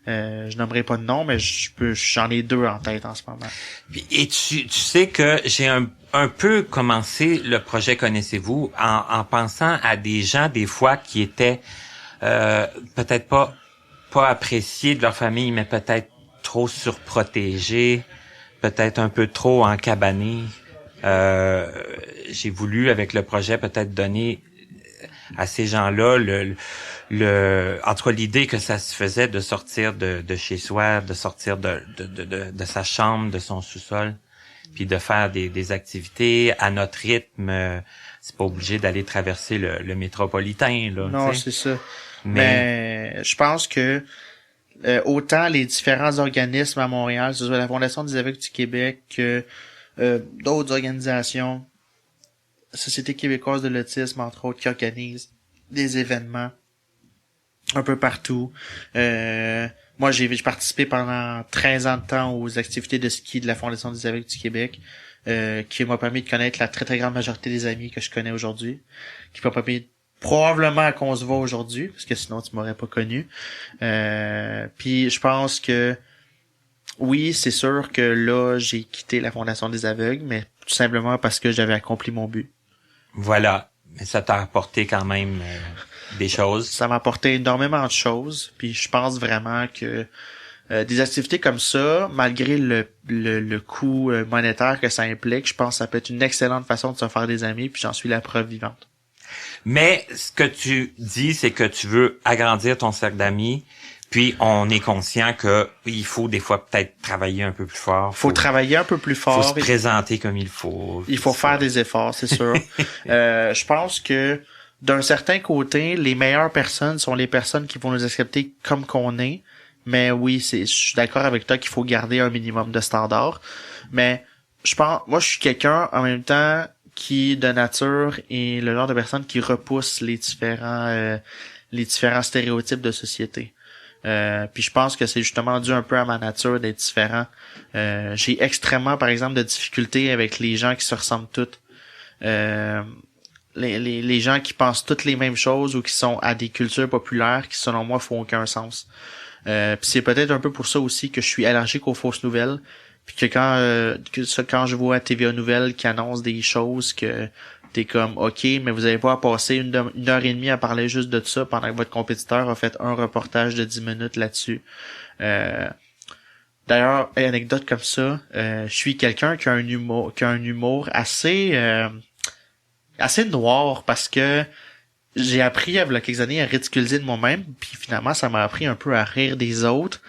Je nommerai pas de nom, mais j'en ai deux en tête en ce moment. Et tu sais que j'ai un peu commencé le projet Connaissez-vous en pensant à des gens des fois qui étaient peut-être pas appréciés de leur famille, mais peut-être trop surprotégés, peut-être un peu trop encabanés. J'ai voulu avec le projet peut-être donner à ces gens-là en tout cas l'idée que ça se faisait de sortir de chez soi, de sortir de sa chambre, de son sous-sol, puis de faire des activités à notre rythme. C'est pas obligé d'aller traverser le métropolitain là. Non, c'est ça. Mais je pense que autant les différents organismes à Montréal, que ce soit la Fondation des aveugles du Québec, que d'autres organisations, Société québécoise de l'autisme, entre autres, qui organisent des événements un peu partout. Moi, j'ai participé pendant 13 ans de temps aux activités de ski de la Fondation des aveugles du Québec, qui m'a permis de connaître la très très grande majorité des amis que je connais aujourd'hui, qui m'a permis probablement qu'on se voit aujourd'hui, parce que sinon tu m'aurais pas connu. Puis je pense que oui, c'est sûr que là, j'ai quitté la Fondation des aveugles, mais tout simplement parce que j'avais accompli mon but. Voilà. Mais ça t'a apporté quand même des choses. Ça m'a apporté énormément de choses, puis je pense vraiment que des activités comme ça, malgré le coût monétaire que ça implique, je pense que ça peut être une excellente façon de se faire des amis, puis j'en suis la preuve vivante. Mais ce que tu dis, c'est que tu veux agrandir ton cercle d'amis, puis on est conscient que il faut des fois peut-être travailler un peu plus fort. Faut travailler un peu plus fort. Faut se présenter comme il faut. Il faut faire des efforts, c'est sûr. Je pense que d'un certain côté, les meilleures personnes sont les personnes qui vont nous accepter comme qu'on est. Mais oui, je suis d'accord avec toi qu'il faut garder un minimum de standards. Mais moi, je suis quelqu'un en même temps qui, de nature, est le genre de personne qui repousse les différents les différents stéréotypes de société. Puis je pense que c'est justement dû un peu à ma nature d'être différent. J'ai extrêmement, par exemple, de difficultés avec les gens qui se ressemblent tous. Les gens qui pensent toutes les mêmes choses ou qui sont à des cultures populaires qui, selon moi, font aucun sens. Puis c'est peut-être un peu pour ça aussi que je suis allergique aux fausses nouvelles. Puis que quand je vois TVA Nouvelles qui annonce des choses que t'es comme OK, mais vous avez pas à passer une heure et demie à parler juste de ça pendant que votre compétiteur a fait un reportage de 10 minutes là-dessus. D'ailleurs, anecdote comme ça, je suis quelqu'un qui a un humour assez noir parce que j'ai appris il y a quelques années à ridiculiser de moi-même, puis finalement ça m'a appris un peu à rire des autres.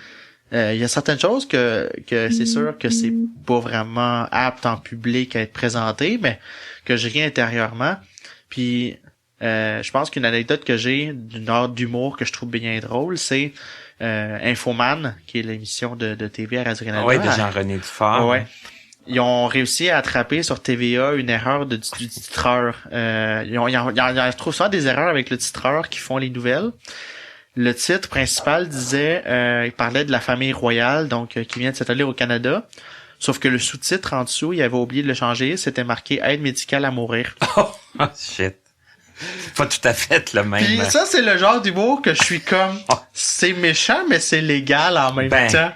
Il y a certaines choses que c'est sûr que c'est pas vraiment apte en public à être présenté, mais que je ris intérieurement. Puis je pense qu'une anecdote que j'ai d'une ordre d'humour que je trouve bien drôle, c'est Infoman, qui est l'émission de TV à Radio-Canada. Oui, de Jean-René Dufort. Ouais. Ils ont réussi à attraper sur TVA une erreur du titreur. Ils trouvent ça des erreurs avec le titreur qui font les nouvelles. Le titre principal disait, il parlait de la famille royale, donc qui vient de s'établir au Canada. Sauf que le sous-titre en dessous, il avait oublié de le changer. C'était marqué aide médicale à mourir. Oh shit. C'est pas tout à fait le même. Puis ça, c'est le genre d'humour que je suis comme, c'est méchant, mais c'est légal en même temps.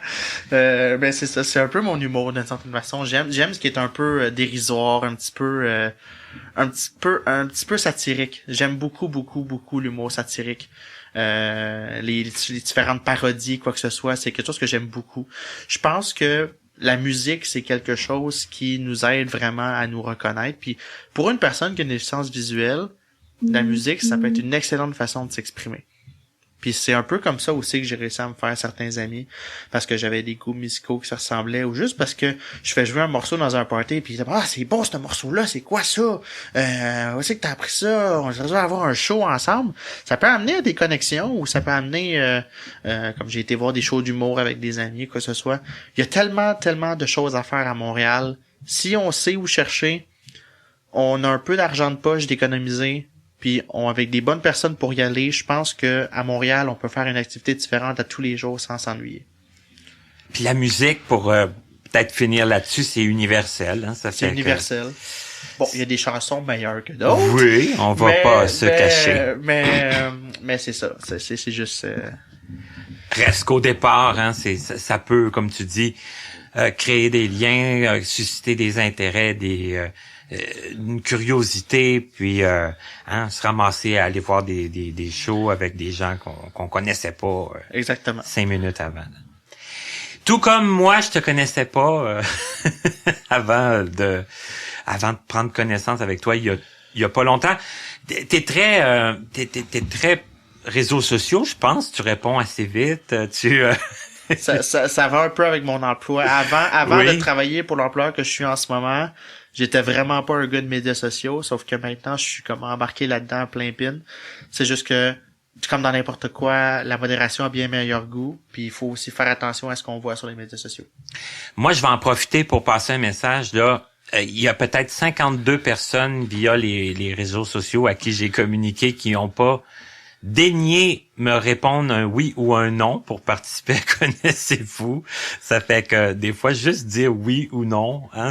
Ben c'est ça, c'est un peu mon humour d'une certaine façon. J'aime ce qui est un peu dérisoire, un petit peu satirique. J'aime beaucoup l'humour satirique. Les différentes parodies, quoi que ce soit, c'est quelque chose que j'aime beaucoup. Je pense que la musique, c'est quelque chose qui nous aide vraiment à nous reconnaître. Puis pour une personne qui a une déficience visuelle, la musique, ça peut être une excellente façon de s'exprimer. Puis c'est un peu comme ça aussi que j'ai réussi à me faire certains amis, parce que j'avais des goûts musicaux qui se ressemblaient, ou juste parce que je fais jouer un morceau dans un party, puis ils disent « Ah, c'est bon ce morceau-là, c'est quoi ça? Où c'est que t'as appris ça? On devrait avoir un show ensemble. » Ça peut amener à des connexions, ou ça peut amener, comme j'ai été voir des shows d'humour avec des amis, quoi que ce soit. Il y a tellement de choses à faire à Montréal. Si on sait où chercher, on a un peu d'argent de poche d'économiser, puis avec des bonnes personnes pour y aller, je pense que à Montréal, on peut faire une activité différente à tous les jours sans s'ennuyer. Puis la musique, pour peut-être finir là-dessus, c'est universel. Hein, c'est universel. Bon, il y a des chansons meilleures que d'autres. Oui, on va pas se cacher. Mais c'est ça. C'est juste... Reste qu'au départ, hein, ça peut, comme tu dis, créer des liens, susciter des intérêts, une curiosité, puis se ramasser à aller voir des shows avec des gens qu'on connaissait pas exactement 5 minutes avant. Tout comme moi, je te connaissais pas avant de prendre connaissance avec toi il y a pas longtemps. T'es très réseaux sociaux, je pense. Tu réponds assez vite. Ça va un peu avec mon emploi. Avant oui. de travailler pour l'emploi que je suis en ce moment, j'étais vraiment pas un gars de médias sociaux, sauf que maintenant, je suis comme embarqué là-dedans plein pin. C'est juste que, comme dans n'importe quoi, la modération a bien meilleur goût, puis il faut aussi faire attention à ce qu'on voit sur les médias sociaux. Moi, je vais en profiter pour passer un message, là. Il y a peut-être 52 personnes via les réseaux sociaux à qui j'ai communiqué qui n'ont pas daigné me répondre un oui ou un non pour participer à Connaissez-vous. Ça fait que des fois, juste dire oui ou non, hein,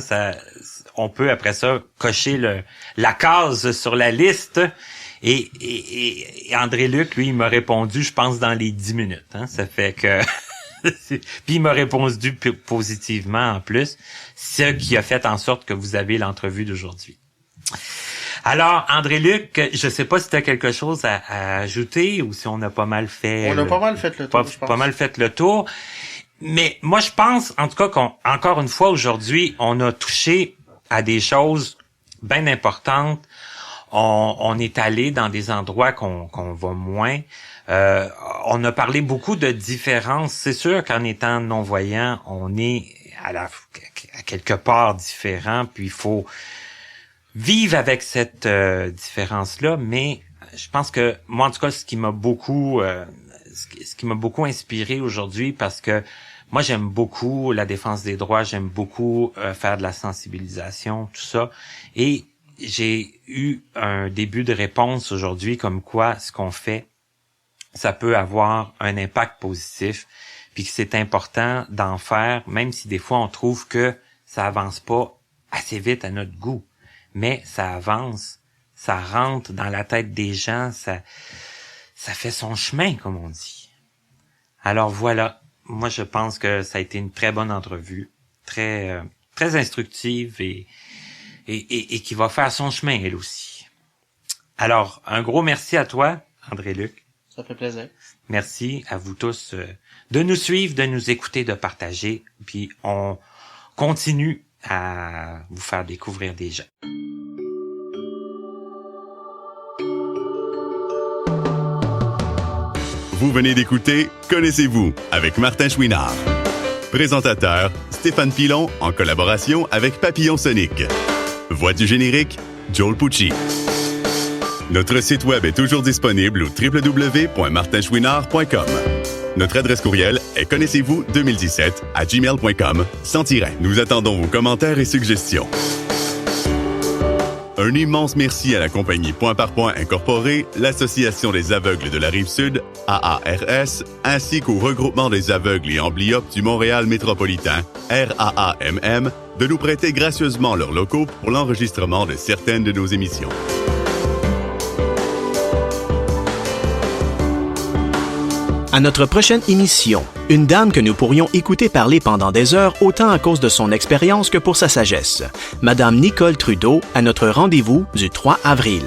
on peut après ça cocher la case sur la liste. Et André-Luc, lui, il m'a répondu, je pense, dans les 10 minutes. Hein, ça fait que... Puis il m'a répondu positivement en plus, ce qui a fait en sorte que vous avez l'entrevue d'aujourd'hui. Alors, André-Luc, je sais pas si tu as quelque chose à ajouter ou si on a pas mal fait... On a pas mal fait le tour, je pense. Pas mal fait le tour. Mais moi, je pense, en tout cas, qu'encore une fois, aujourd'hui, on a touché à des choses bien importantes. On est allé dans des endroits qu'on va moins. On a parlé beaucoup de différences. C'est sûr qu'en étant non-voyant, on est à quelque part différent, puis il faut vivre avec cette différence-là. Mais je pense que moi, en tout cas, ce qui m'a beaucoup inspiré aujourd'hui, parce que moi, j'aime beaucoup la défense des droits, j'aime beaucoup faire de la sensibilisation, tout ça. Et j'ai eu un début de réponse aujourd'hui comme quoi ce qu'on fait ça peut avoir un impact positif, puis que c'est important d'en faire, même si des fois on trouve que ça avance pas assez vite à notre goût. Mais ça avance, ça rentre dans la tête des gens, ça fait son chemin, comme on dit. Alors voilà, moi je pense que ça a été une très bonne entrevue, très instructive et qui va faire son chemin, elle aussi. Alors, un gros merci à toi, André-Luc. Ça fait plaisir. Merci à vous tous de nous suivre, de nous écouter, de partager, puis on continue à vous faire découvrir des gens. Vous venez d'écouter Connaissez-vous avec Martin Chouinard. Présentateur, Stéphane Pilon en collaboration avec Papillon Sonic. Voix du générique, Joel Pucci. Notre site web est toujours disponible au www.martinchouinard.com. Notre adresse courriel est connaissez-vous2017@gmail.com sans tiret. Nous attendons vos commentaires et suggestions. Un immense merci à la compagnie Point par Point Incorporée, l'Association des aveugles de la Rive-Sud, AARS, ainsi qu'au Regroupement des aveugles et amblyopes du Montréal métropolitain, RAAMM, de nous prêter gracieusement leurs locaux pour l'enregistrement de certaines de nos émissions. À notre prochaine émission, une dame que nous pourrions écouter parler pendant des heures autant à cause de son expérience que pour sa sagesse. Madame Nicole Trudeau à notre rendez-vous du 3 avril.